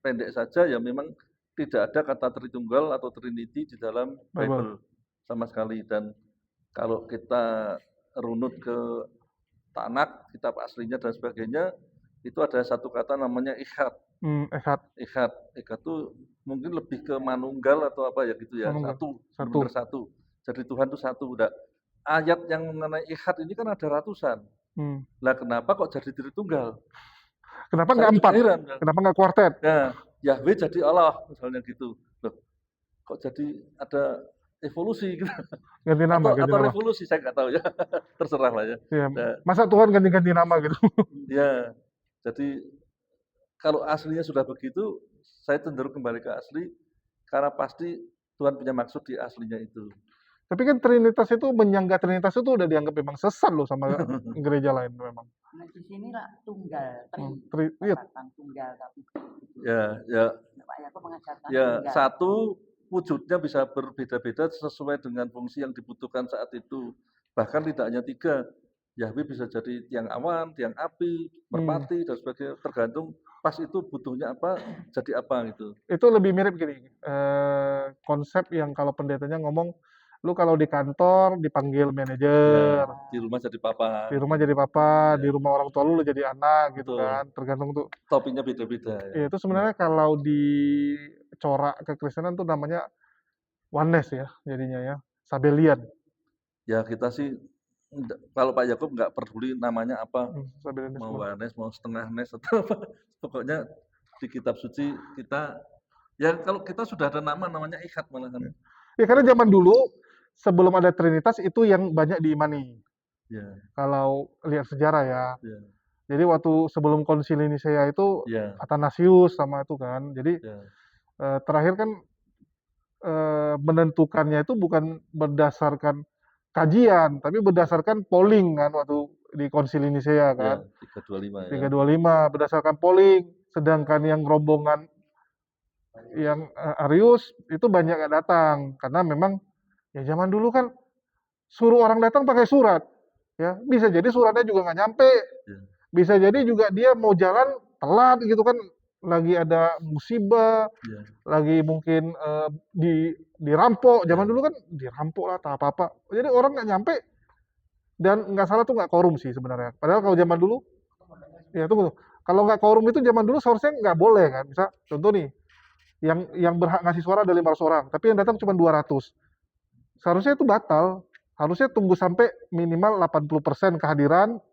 pendek saja ya memang tidak ada kata Tritunggal atau Trinity di dalam Bible sama sekali. Dan kalau kita runut ke Tanak, kitab aslinya dan sebagainya, itu ada satu kata namanya ikhad. Ehad, Ikhad itu mungkin lebih ke manunggal atau apa ya gitu ya, Manunggal. satu, Satu. benar satu. Jadi Tuhan itu satu. Udah. Ayat yang mengenai ikhad ini kan ada ratusan. Lah kenapa kok jadi Tritunggal? Kenapa Saya nggak juga 4? heran, kan. Kenapa nggak kuartet? Nah, Yahweh jadi Allah misalnya gitu. Loh, kok jadi ada evolusi gitu. Ganti nama, ganti Atau nama. revolusi saya nggak tahu ya. Terserah lah ya. Iya. Nah, Masa Tuhan ganti-ganti nama gitu? ya, jadi kalau aslinya sudah begitu, saya cenderung kembali ke asli karena pasti Tuhan punya maksud di aslinya itu. Tapi kan Trinitas itu, menyanggah Trinitas itu udah dianggap memang sesat loh sama gereja lain memang. Nah, di sini lah tunggal, Iya, katakan tunggal tapi Ya, Pak Yakob mengajarkan ya tunggal. satu wujudnya bisa berbeda-beda sesuai dengan fungsi yang dibutuhkan saat itu. Bahkan tidak hanya 3, Yahweh bisa jadi tiang awan, tiang api, merpati dan sebagainya, tergantung pas itu butuhnya apa, jadi apa gitu. itu lebih mirip gini, konsep yang kalau pendetanya ngomong, lu kalau di kantor dipanggil Ya, manajer, di rumah jadi papa, di rumah jadi papa, Ya. di rumah orang tua lu jadi anak gitu Betul. kan, tergantung tuh. Topinya beda-beda ya. Ya, itu sebenarnya kalau di corak kekristenan tuh namanya oneness ya jadinya ya, Sabelian. Ya kita sih kalau Pak Yakob nggak peduli namanya apa, Sabelianisme. mau wanes, mau setengah nes atau apa, pokoknya di kitab suci kita, ya kalau kita sudah ada namanya ikhad malahan. Ya karena zaman dulu sebelum ada Trinitas itu yang banyak diimani. Ya, Kalau lihat sejarah ya. ya, Jadi waktu sebelum konsili Nisea itu ya, Athanasius sama itu kan. Jadi ya, terakhir kan menentukannya itu bukan berdasarkan kajian, tapi berdasarkan polling kan waktu di konsili Nisea ya, kan. 325 ya. 325 berdasarkan polling. Sedangkan yang rombongan yang Arius itu banyak yang datang karena memang ya zaman dulu kan suruh orang datang pakai surat ya, bisa jadi suratnya juga nggak nyampe, Ya. bisa jadi juga dia mau jalan telat gitu kan, lagi ada musibah, Ya. lagi mungkin dirampok. Zaman Ya. dulu kan dirampok lah atau apa-apa, jadi orang nggak nyampe. Dan nggak salah tuh nggak korum sih sebenarnya, padahal kalau zaman dulu ya tunggu, kalau nggak korum itu zaman dulu seharusnya nggak boleh kan. Misal contoh nih, yang berhak ngasih suara ada 500 orang, tapi yang datang cuma 200. Seharusnya itu batal. Harusnya tunggu sampai minimal 80% kehadiran,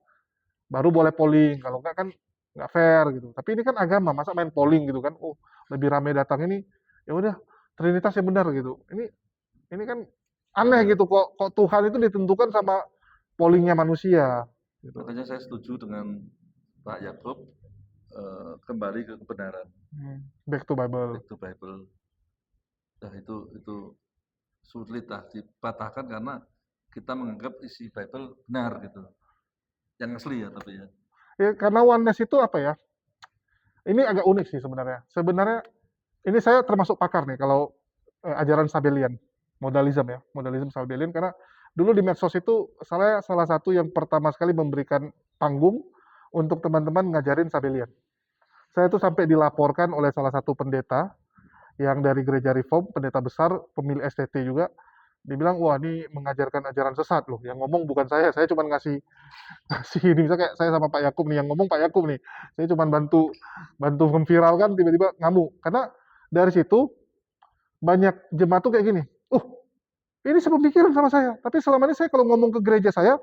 baru boleh polling. Kalau enggak kan nggak fair gitu. Tapi ini kan agama, masa main polling gitu kan? Oh, lebih ramai datang ini, ya udah Trinitas yang benar gitu. Ini kan aneh gitu, kok Tuhan itu ditentukan sama pollingnya manusia. Gitu. Makanya saya setuju dengan Pak Yakob, kembali ke kebenaran. Back to Bible. Back to Bible. Nah itu sulit lah dipatahkan karena kita menganggap isi Bible benar gitu. Yang asli ya tapi ya. Ya, karena oneness itu apa ya? Ini agak unik sih sebenarnya. Sebenarnya ini saya termasuk pakar nih kalau ajaran Sabelian, modalism ya, modalism Sabelian, karena dulu di medsos itu saya salah satu yang pertama sekali memberikan panggung untuk teman-teman ngajarin Sabelian. Saya tuh sampai dilaporkan oleh salah satu pendeta yang dari gereja Reform, pendeta besar, pemilik STT juga. Dibilang, wah ini mengajarkan ajaran sesat loh. Yang ngomong bukan saya cuma ngasih ini. Misalnya kayak saya sama Pak Yakub nih, yang ngomong Pak Yakub nih. Saya cuma bantu memviralkan, tiba-tiba ngamuk. Karena dari situ banyak jemaat tuh kayak gini. Ini sepemikiran sama saya. Tapi selama ini saya kalau ngomong ke gereja saya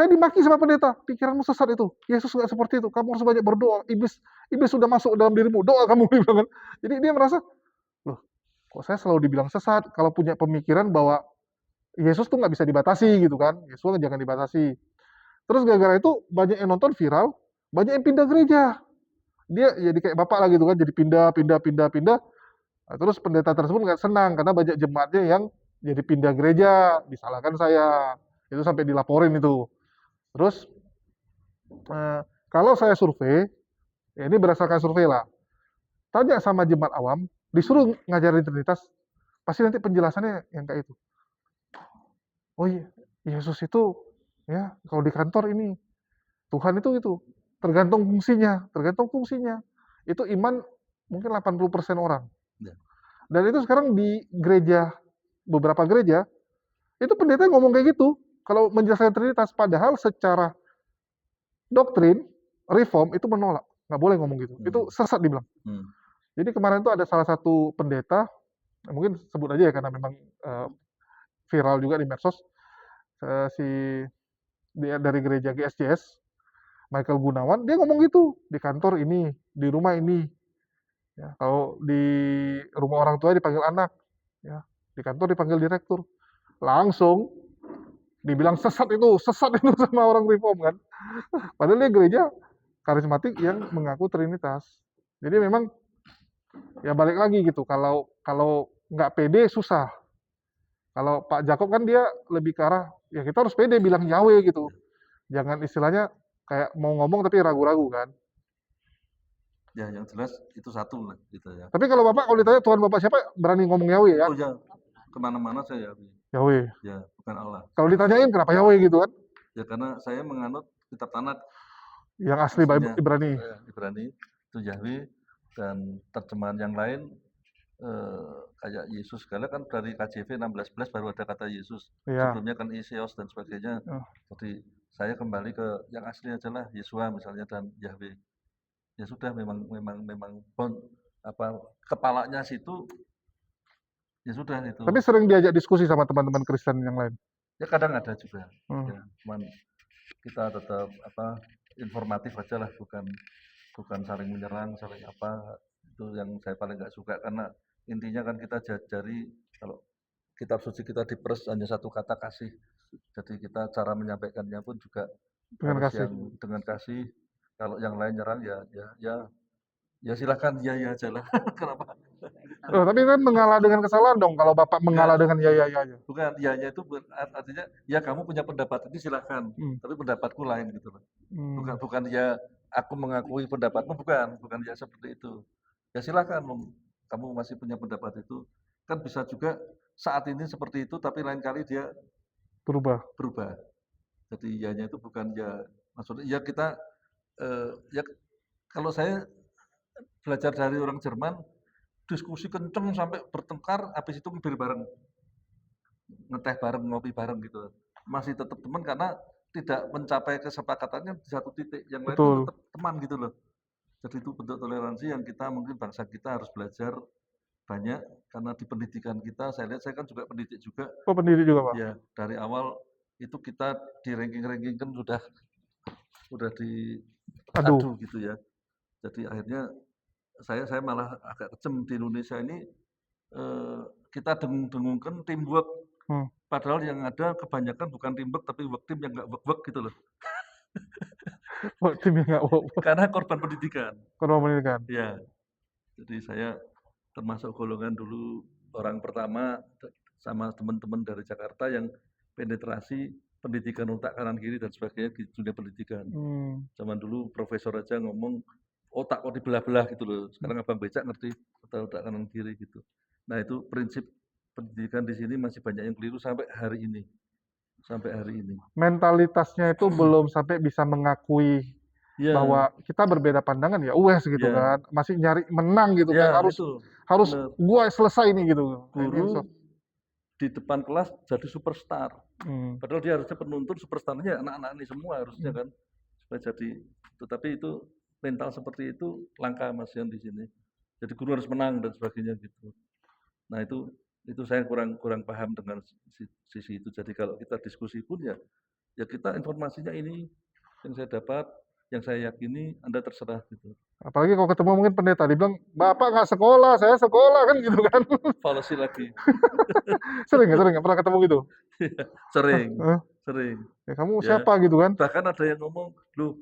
dimaki sama pendeta. Pikiranmu sesat itu. Yesus nggak seperti itu. Kamu harus banyak berdoa. Iblis sudah masuk dalam dirimu. Doa kamu. Jadi dia merasa, loh, kok saya selalu dibilang sesat kalau punya pemikiran bahwa Yesus tuh nggak bisa dibatasi gitu kan. Yesus jangan dibatasi. Terus gara-gara itu banyak yang nonton viral, banyak yang pindah gereja. Dia jadi kayak bapak lah gitu kan, jadi pindah. Nah, terus pendeta tersebut nggak senang karena banyak jemaatnya yang jadi pindah gereja, disalahkan saya. Itu sampai dilaporin itu. Terus kalau saya survei, ya ini berdasarkan survei lah. tanya sama jemaat awam, disuruh ngajarin Trinitas, pasti nanti penjelasannya yang kayak itu. Oh iya, Yesus itu ya kalau di kantor ini, Tuhan itu, tergantung fungsinya. Itu iman mungkin 80% orang. Ya. Dan itu sekarang di gereja, beberapa gereja, itu pendeta ngomong kayak gitu. Kalau menjelaskan Trinitas, padahal secara doktrin, reform itu menolak. Nggak boleh ngomong gitu. Itu sesat dibilang. Jadi kemarin itu ada salah satu pendeta, mungkin sebut aja ya karena memang viral juga di medsos, dia dari gereja GSJS, Michael Gunawan, dia ngomong gitu, di kantor ini, di rumah ini. Ya, kalau di rumah orang tua dipanggil anak, ya, di kantor dipanggil direktur. Langsung dibilang sesat itu sama orang reform kan. Padahal dia gereja karismatik yang mengaku Trinitas. Jadi memang ya balik lagi gitu, kalau nggak pede susah. Kalau Pak Jakob kan dia lebih ke arah, ya kita harus pede bilang Yahweh gitu. Jangan istilahnya kayak mau ngomong tapi ragu-ragu kan. Ya, yang jelas itu satu lah gitu ya. Tapi kalau Bapak, kalau ditanya Tuhan Bapak siapa, berani ngomong Yahweh ya? Oh ya, kemana-mana saya Yahweh. ya, bukan Allah. Kalau ditanyain kenapa Yahweh gitu kan? Ya karena saya menganut kitab Tanakh Yang asli aslinya, Ibrani. Ibrani itu Yahweh, dan terjemahan yang lain kayak Yesus segala kan dari KJV 16:11 baru ada kata Yesus. Iya. Sebelumnya kan Iseos dan sebagainya. Jadi saya kembali ke yang asli aja lah, Yesua misalnya dan Yahweh. Ya sudah, memang kepalanya situ, ya sudah itu. Tapi sering diajak diskusi sama teman-teman Kristen yang lain. Ya kadang ada juga. Ya, cuman kita tetap informatif aja lah, bukan saling menyerang, saling apa. Itu yang saya paling nggak suka, karena intinya kan kita jajari kalau kitab suci kita diperes hanya satu kata kasih. Jadi kita cara menyampaikannya pun juga Dengan harus kasih. dengan kasih. Kalau yang lain nyerang ya silakan ya aja lah. Kenapa? Tapi kan mengalah dengan kesalahan dong kalau Bapak mengalah dengan ya. Bukan, ya itu artinya ya kamu punya pendapat ini silakan, tapi pendapatku lain gitu loh. Bukan ya aku mengakui pendapatmu, bukan ya seperti itu. Ya silakan, kamu masih punya pendapat itu. Kan bisa juga saat ini seperti itu, tapi lain kali dia berubah. Jadi ya-nya itu bukan ya, maksudnya ya kita ya kalau saya belajar dari orang Jerman, diskusi kenceng sampai bertengkar, habis itu ngebir bareng, ngeteh bareng, ngopi bareng gitu. Masih tetap teman karena tidak mencapai kesepakatannya di satu titik, yang lain itu tetap teman gitu loh. Jadi itu bentuk toleransi yang kita mungkin bangsa kita harus belajar banyak, karena di pendidikan kita, saya lihat, saya kan juga pendidik juga. Oh, pendidik juga Pak? Ya, dari awal itu kita di ranking kan sudah diadu gitu ya. Jadi akhirnya saya malah agak kejem di Indonesia ini, kita dengung-dengungkan teamwork, padahal yang ada kebanyakan bukan teamwork tapi work team yang nggak work gitu loh. Work team yang nggak work. Karena korban pendidikan. Ya. Jadi saya termasuk golongan dulu orang pertama sama teman-teman dari Jakarta yang penetrasi pendidikan otak kanan kiri dan sebagainya di dunia pendidikan. Zaman dulu profesor aja ngomong otak kok dibelah-belah gitu loh. Sekarang abang becak ngerti otak kanan kiri gitu. Nah itu prinsip pendidikan di sini masih banyak yang keliru sampai hari ini. Mentalitasnya itu belum sampai bisa mengakui bahwa kita berbeda pandangan ya gitu kan. Masih nyari menang gitu kan. Harus gua selesai nih gitu. Guru di depan kelas jadi superstar. Padahal dia harusnya penuntun, superstarnya anak-anak ini semua harusnya kan. Supaya jadi, tetapi itu mental seperti itu langka Mas yang di sini. Jadi guru harus menang dan sebagainya gitu. Nah itu saya kurang paham dengan sisi itu. Jadi kalau kita diskusi pun ya kita informasinya ini yang saya dapat, yang saya yakini, Anda terserah gitu. Apalagi kalau ketemu mungkin pendeta, dibilang, Bapak nggak sekolah, saya sekolah kan gitu kan. Fallacy lagi. Sering nggak pernah ketemu gitu? Sering. Ya kamu siapa gitu kan? Bahkan ada yang ngomong, loh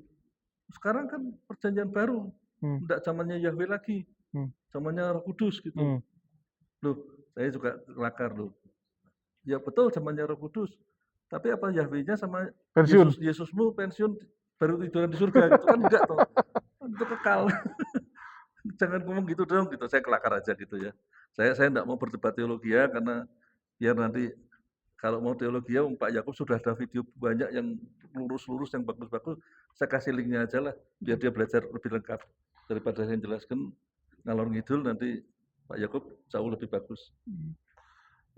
sekarang kan perjanjian baru, enggak zamannya Yahweh lagi, zamannya Roh Kudus gitu. Loh, saya juga kelakar loh. Ya betul zamannya Roh Kudus, tapi apa Yahweh-nya sama Yesusmu pensiun baru tiduran di surga gitu kan, enggak toh. Itu kekal. Jangan ngomong gitu dong, gitu. Saya kelakar aja gitu ya. Saya enggak mau berdebat teologi ya, karena biar nanti kalau mau teologi ya Pak Yakub sudah ada video banyak yang lurus-lurus, yang bagus-bagus, saya kasih linknya aja lah, biar dia belajar lebih lengkap. Daripada saya jelaskan ngalor ngidul, nanti Pak Yakub jauh lebih bagus.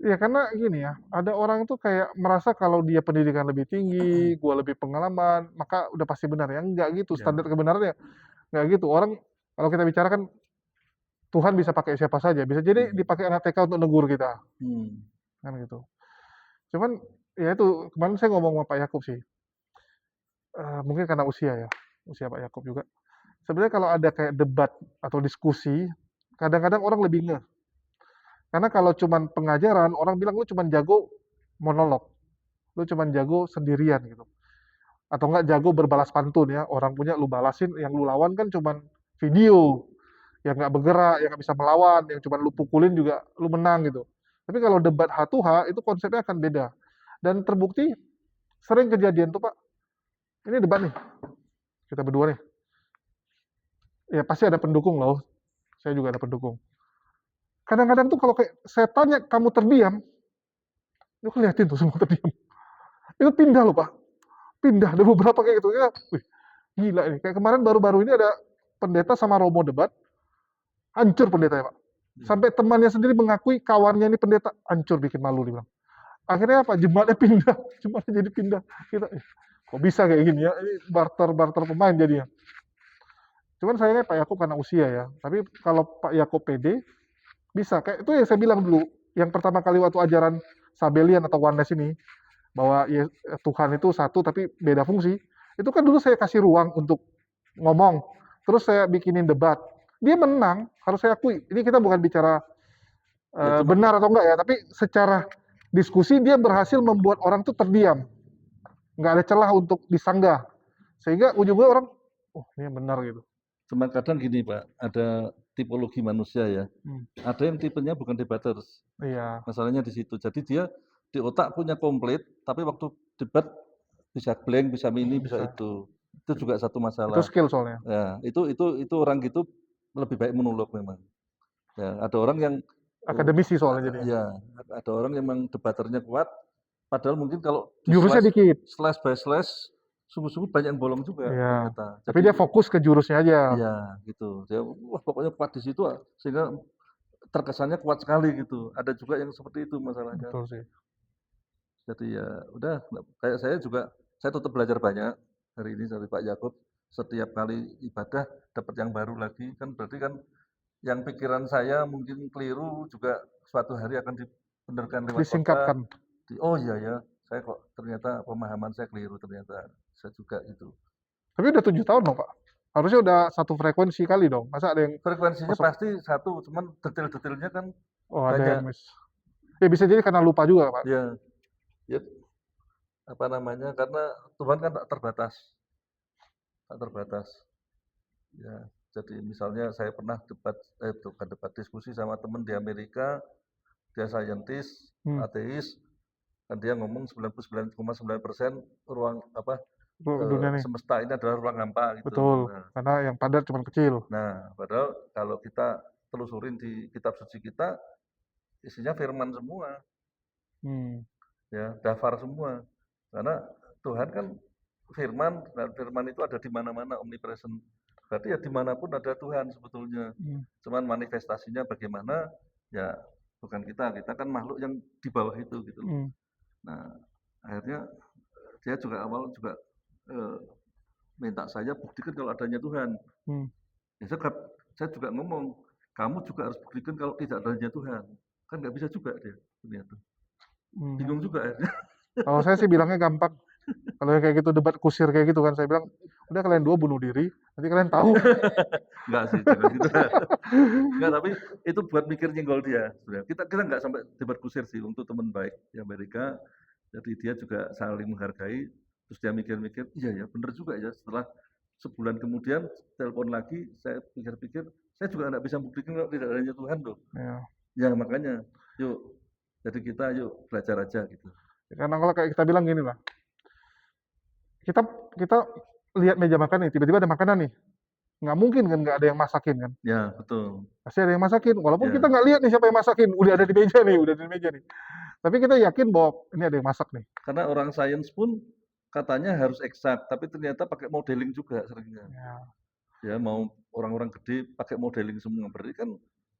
Ya karena gini ya, ada orang tuh kayak merasa kalau dia pendidikan lebih tinggi, gua lebih pengalaman, maka udah pasti benar ya. Enggak gitu, Ya. standar kebenarannya enggak gitu. Orang kalau kita bicara kan Tuhan bisa pakai siapa saja, bisa jadi dipakai anak TK untuk negur kita, kan gitu. Cuman ya itu kemarin saya ngomong sama Pak Yakub sih. Mungkin karena usia ya, usia Pak Yakub juga. Sebenarnya kalau ada kayak debat atau diskusi, kadang-kadang orang lebih ngeh. Karena kalau cuman pengajaran, orang bilang lu cuman jago monolog, lu cuman jago sendirian gitu. Atau enggak jago berbalas pantun ya, orang punya lu balasin, yang lu lawan kan cuman video, yang nggak bergerak, yang nggak bisa melawan, yang cuman lu pukulin juga lu menang gitu. Tapi kalau debat H to H itu konsepnya akan beda. Dan terbukti sering kejadian tuh Pak. Ini debat nih, kita berdua nih. Ya pasti ada pendukung loh, saya juga ada pendukung. Kadang-kadang tuh kalau kayak saya tanya kamu terdiam, lu liatin tuh semua terdiam. Itu pindah loh Pak, pindah. Ada beberapa kayak gitu ya. Wih, gila ini. Kayak kemarin baru-baru ini ada pendeta sama romo debat, hancur pendetanya Pak. Sampai temannya sendiri mengakui kawannya ini pendeta, hancur bikin malu dia bilang. Akhirnya apa? Jemaatnya pindah, jemaatnya jadi pindah. Kita, kok bisa kayak gini ya? Ini barter pemain jadinya. Cuman sayangnya Pak Yakub karena usia ya. Tapi kalau Pak Yakub pede, bisa. Kayak itu yang saya bilang dulu, yang pertama kali waktu ajaran Sabelian atau Oneness ini, bahwa ya, Tuhan itu satu tapi beda fungsi. Itu kan dulu saya kasih ruang untuk ngomong. Terus saya bikinin debat. Dia menang, harus saya akui. Ini kita bukan bicara benar atau enggak ya, tapi secara diskusi dia berhasil membuat orang tuh terdiam. Nggak ada celah untuk disanggah. Sehingga ujungnya orang, oh ini yang benar gitu. Cuma kadang gini Pak, ada tipologi manusia ya. Ada yang tipenya bukan debaters. Iya. Masalahnya di situ. Jadi dia di otak punya komplit, tapi waktu debat bisa blank, bisa mini, bisa itu. Itu juga satu masalah. Itu skill soalnya. Ya, itu orang gitu lebih baik menolak memang. Ya, ada orang yang akademisi soalnya jadi. Ya, ada orang yang memang debaternya kuat, padahal mungkin kalau jurusnya dikit. Slash by slash, sungguh-sungguh banyak yang bolong juga. Iya. Ternyata. Tapi dia fokus ke jurusnya aja. Iya, gitu. Dia wah pokoknya kuat di situ, sehingga terkesannya kuat sekali gitu. Ada juga yang seperti itu masalahnya. Betul sih. Jadi ya udah, kayak saya juga, saya tetap belajar banyak hari ini dari Pak Yakub. Setiap kali ibadah dapat yang baru lagi, kan berarti kan yang pikiran saya mungkin keliru juga suatu hari akan dibenarkan lewat disingkatkan. Oh iya ya, saya kok ternyata pemahaman saya keliru ternyata. Saya juga gitu. Tapi udah 7 tahun dong Pak. Harusnya udah satu frekuensi kali dong. Masa ada yang frekuensinya masuk? Pasti satu, cuman detail-detailnya kan ada banyak. yang miss. Ya bisa jadi karena lupa juga Pak. Ya, ya apa namanya, karena Tuhan kan tak terbatas. Tak terbatas. Ya, jadi misalnya saya pernah debat diskusi sama teman di Amerika, dia saintis, ateis, dan dia ngomong 99,9% ruang dunia semesta ini adalah ruang hampa gitu. Betul, karena yang padat cuma kecil. Nah, padahal kalau kita telusurin di kitab suci kita, isinya firman semua. Ya, dafar semua. Karena Tuhan kan firman, dan firman itu ada di mana-mana, omnipresent. Berarti ya dimanapun ada Tuhan sebetulnya. Cuman manifestasinya bagaimana, ya bukan kita kan makhluk yang di bawah itu gitu. Nah, akhirnya dia juga awal juga minta saya buktikan kalau adanya Tuhan. Ya, saya juga ngomong, kamu juga harus buktikan kalau tidak adanya Tuhan. Kan nggak bisa juga dia ternyata. Bingung juga akhirnya. Kalau saya sih bilangnya gampang. Kalau yang kayak gitu debat kusir kayak gitu kan, saya bilang udah kalian dua bunuh diri, nanti kalian tahu. Enggak sih, jangan gitu. Enggak, tapi itu buat mikir nyenggol dia. Kita nggak sampai debat kusir sih, untuk teman baik di Amerika. Jadi dia juga saling menghargai. Terus dia mikir-mikir, iya ya benar juga ya. Setelah sebulan kemudian telepon lagi, saya pikir-pikir, saya juga nggak bisa buktikan kalau tidak adanya Tuhan loh. Ya makanya, yuk, jadi kita yuk belajar aja gitu. Karena kalau kayak kita bilang gini lah, kita lihat meja makan nih, tiba-tiba ada makanan nih, nggak mungkin kan nggak ada yang masakin kan. Ya, betul. Pasti ada yang masakin, walaupun kita Ya, nggak lihat nih siapa yang masakin, udah ada di meja nih, udah di meja nih. Tapi kita yakin bahwa ini ada yang masak nih. karena orang sains pun katanya harus eksak, tapi ternyata pakai modeling juga seringnya. Ya, Ya, mau orang-orang gede pakai modeling semua. Berarti kan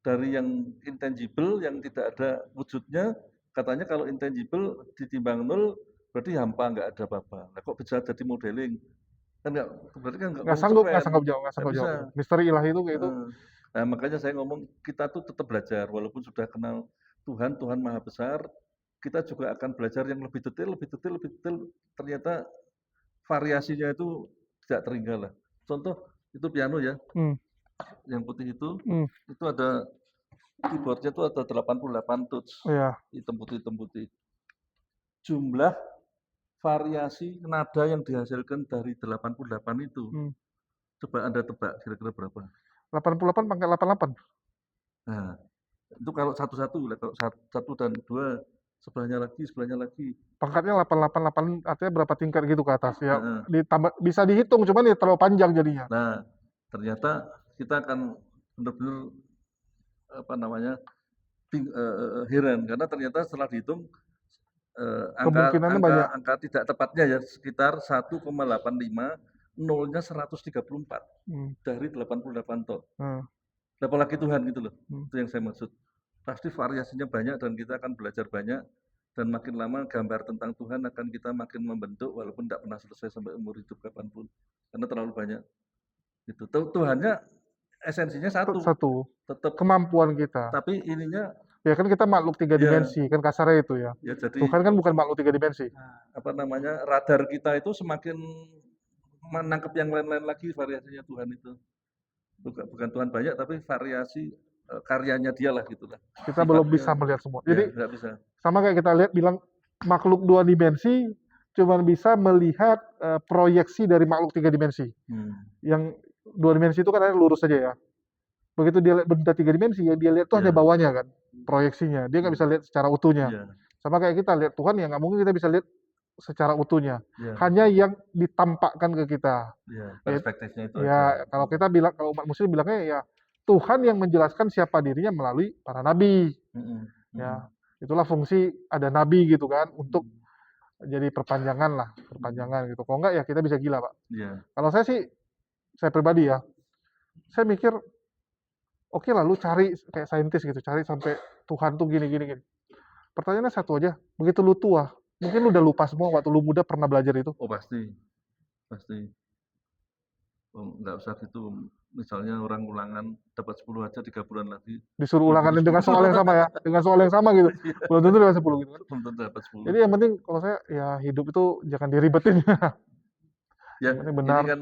dari yang intangible, yang tidak ada wujudnya, katanya kalau intangible ditimbang nol, berarti hampa, nggak ada apa-apa. Nah, kok bisa jadi modeling? Kan nggak, berarti kan nggak nggak sanggup konsekuen, jawab, nggak nggak sanggup bisa. jawab. Misteri ilahi itu kayak itu. Nah, makanya saya ngomong kita tuh tetap belajar, walaupun sudah kenal Tuhan, Tuhan Maha Besar, kita juga akan belajar yang lebih detail, lebih detail, lebih detail. Ternyata variasinya itu tidak terhingga lah. Contoh itu piano ya, Hmm, yang putih hmm, itu ada keyboardnya itu ada 88 touch, iya. hitam putih. Jumlah variasi nada yang dihasilkan dari 88 itu, Hmm. coba Anda tebak kira-kira berapa? 88 pakai 88. Nah, itu kalau satu-satu, kalau satu dan dua, sebelahnya lagi. Pangkatnya 888 artinya berapa tingkat gitu ke atas ya. Heeh. Ditambah bisa dihitung cuman ya terlalu panjang jadinya. Nah, ternyata kita akan benar-benar apa namanya heran karena ternyata setelah dihitung Kemungkinannya banyak. angka tidak tepatnya ya sekitar 1,85, nolnya 134 Hmm, dari 88 ton. hmm, Apalagi Tuhan gitu loh. hmm. Itu yang saya maksud. Pasti variasinya banyak dan kita akan belajar banyak dan makin lama gambar tentang Tuhan akan kita makin membentuk walaupun tidak pernah selesai sampai umur hidup kapanpun. Karena terlalu banyak. Gitu. Tuhannya esensinya satu, Satu, tetap. kemampuan kita. Tapi ininya Ya kan kita makhluk 3 ya, dimensi, kan kasarnya itu ya. ya jadi Tuhan kan bukan makhluk 3 dimensi. apa namanya radar kita itu semakin menangkap yang lain-lain lagi variasinya Tuhan itu. Bukan Tuhan banyak tapi variasi karyanya dia lah gitulah. Kita belum bisa Sifatnya melihat semua. ya Jadi nggak bisa. sama kayak kita lihat bilang makhluk 2 dimensi cuman bisa melihat proyeksi dari makhluk 3 dimensi. Yang 2 dimensi itu kan hanya lurus saja ya. Begitu dia lihat benda 3 dimensi, yang dia lihat tuh hanya Ya, bawahnya kan, proyeksinya. Dia nggak bisa lihat secara utuhnya. ya, Sama kayak kita lihat Tuhan ya nggak mungkin kita bisa lihat secara utuhnya. ya, Hanya yang ditampakkan ke kita. ya. Ya, Perspektifnya itu ya aja. kalau kita bilang, kalau umat muslim bilangnya ya Tuhan yang menjelaskan siapa dirinya melalui para nabi. Ya, itulah fungsi ada nabi gitu kan, untuk jadi perpanjangan gitu. Kalau enggak ya kita bisa gila, Pak. Ya, Kalau saya sih, saya pribadi ya, saya mikir, oke lah lu cari kayak saintis gitu, cari sampai Tuhan tuh gini. Pertanyaannya satu aja, begitu lu tua, mungkin lu udah lupa semua waktu lu muda pernah belajar itu. oh pasti. Oh, nggak usah gitu. Misalnya orang ulangan dapat 10 aja 3 bulan lagi. Disuruh Belum ulangan tentu dengan 10. soal yang sama ya, dengan soal yang sama gitu. Iya, Belum tentu dapat 10 gitu kan. belum tentu dapat 10. Jadi yang penting kalau saya ya hidup itu jangan diribetin. Ya, Yang penting ini benar. kan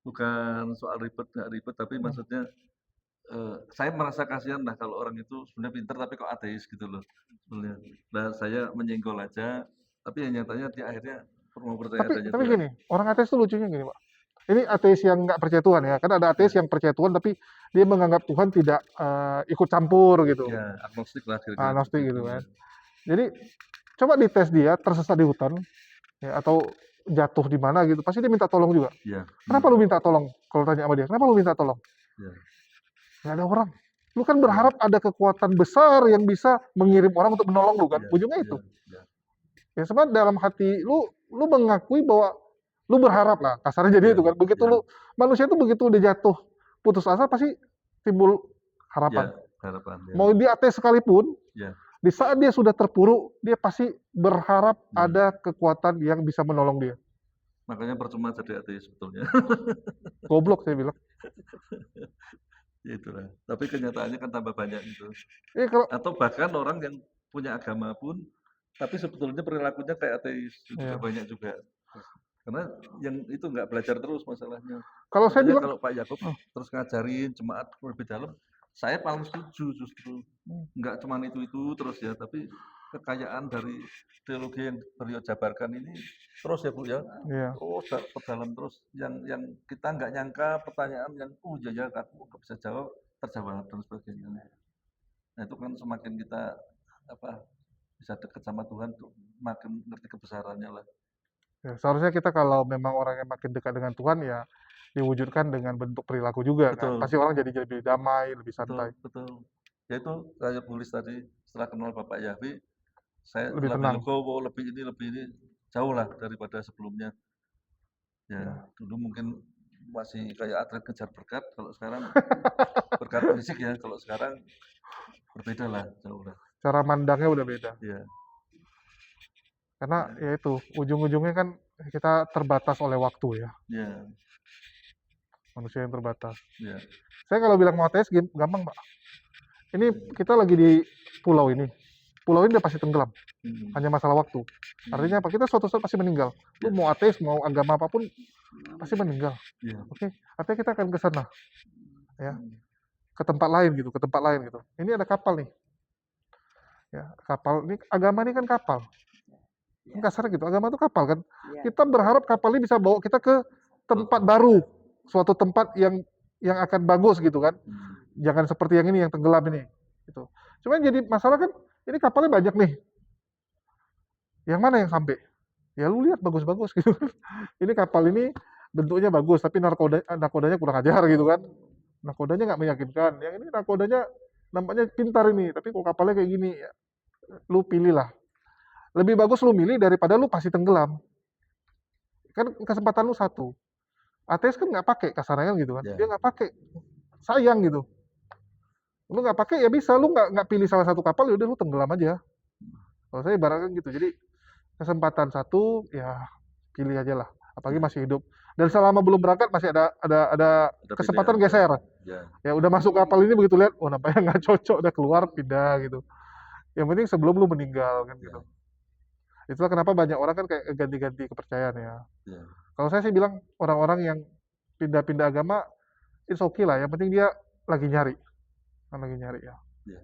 bukan soal ribet nggak ribet, tapi maksudnya saya merasa kasihan lah kalau orang itu sebenarnya pintar tapi kok ateis gitu loh sebenarnya. Nah, saya menyenggol aja, tapi yang nyatanya dia akhirnya mau percaya adanya Tapi Tuhan. gini, orang ateis tuh lucunya gini, Pak. Ini ateis yang nggak percaya Tuhan ya. Kan ada ateis yang percaya Tuhan tapi dia menganggap Tuhan tidak ikut campur gitu. Ya, agnostik lah kira-kira Agnostik seperti gitu itu. kan. Jadi coba dites dia tersesat di hutan ya, atau jatuh di mana gitu, pasti dia minta tolong juga. Ya. Kenapa lu minta tolong? Kalau tanya sama dia, kenapa lu minta tolong? Ya. Nggak ada orang. Lu kan berharap ada kekuatan besar yang bisa mengirim orang untuk menolong lu kan. Ya, Ujungnya itu. ya. Ya sebenarnya dalam hati lu mengakui bahwa lu berharap lah, kasarnya jadi Ya, itu kan. Begitu ya. lu manusia itu begitu udah jatuh putus asa pasti timbul harapan. Ya, harapan. Ya. Mau dia ateis sekalipun, Ya. di saat dia sudah terpuruk, dia pasti berharap Ya. ada kekuatan yang bisa menolong dia. Makanya percuma jadi ateis sebetulnya. Goblok saya bilang. Ya itulah. Tapi kenyataannya kan tambah banyak gitu. Kalau Atau bahkan orang yang punya agama pun, tapi sebetulnya perilakunya kayak ateis juga Iya. banyak juga. Karena yang itu nggak belajar terus masalahnya. kalau saya Makanya bilang kalau Pak Yakob terus ngajarin jemaat lebih dalam, saya paling setuju justru. Nggak cuma itu terus ya, tapi kekayaan dari teologi yang beliau jabarkan ini terus ya Bu ya. iya. Terus perdalam terus yang kita nggak nyangka pertanyaan yang ya aku nggak bisa jawab terjawab dan sebagainya. Nah itu kan semakin kita bisa dekat sama Tuhan tuh makin ngerti kebesarannya lah. Ya, seharusnya kita kalau memang orang yang makin dekat dengan Tuhan ya diwujudkan dengan bentuk perilaku juga kan. Betul. Pasti orang jadi lebih damai, lebih Betul, santai, betul. Ya itu saya tulis tadi setelah kenal Bapak Yahwi, saya lebih lebih tenang. legowo, lebih ini jauh lah daripada sebelumnya. Ya, dulu mungkin masih kayak atlet kejar berkat, kalau sekarang berkat fisik ya, kalau sekarang berbeda lah, jauh lah. Cara mandangnya udah beda. Ya, Karena ya itu, ujung-ujungnya kan kita terbatas oleh waktu ya, ya, manusia yang terbatas. ya. Saya kalau bilang mau ateis gampang, Pak. Ini kita lagi di pulau ini. Pulau ini udah pasti tenggelam, hanya masalah waktu. Artinya apa? Kita suatu saat pasti meninggal. Lu mau ateis, mau agama apapun, pasti meninggal. Ya. Oke, artinya kita akan ke sana, ya, ke tempat lain gitu, ke tempat lain gitu. Ini ada kapal nih, ya, kapal ini, agama ini kan kapal. Kasarnya gitu, agama itu kapal kan. Iya. Kita berharap kapal ini bisa bawa kita ke tempat baru, suatu tempat yang akan bagus gitu kan. Jangan seperti yang ini yang tenggelam ini. Gitu. Cuman jadi masalah kan, ini kapalnya banyak nih. Yang mana yang sampai? Ya lu lihat bagus-bagus gitu. Ini kapal ini bentuknya bagus, tapi nakodanya kurang ajar gitu kan. Nakodanya nggak meyakinkan. Yang ini nakodanya nampaknya pintar ini, tapi kok kapalnya kayak gini, ya, lu pilih lah. Lebih bagus lu milih daripada lu pasti tenggelam. Kan kesempatan lu satu. Ateis kan nggak pakai kasarnya kan gitu kan. Ya. Dia nggak pakai. Sayang gitu. Lu nggak pakai ya bisa, lu nggak pilih salah satu kapal ya udah lu tenggelam aja. Kalau saya ibaratkan gitu. Jadi kesempatan satu ya pilih aja lah. Apalagi masih hidup. Dan selama belum berangkat masih ada kesempatan pilihan. geser. Ya, Ya udah masuk kapal ini begitu lihat, oh nampaknya nggak cocok, udah keluar pindah gitu. Yang penting sebelum lu meninggal kan gitu. Itulah kenapa banyak orang kan kayak ganti-ganti kepercayaan ya. ya. Kalau saya sih bilang orang-orang yang pindah-pindah agama, it's okay lah. Yang penting dia lagi nyari. Lagi nyari ya. Ya.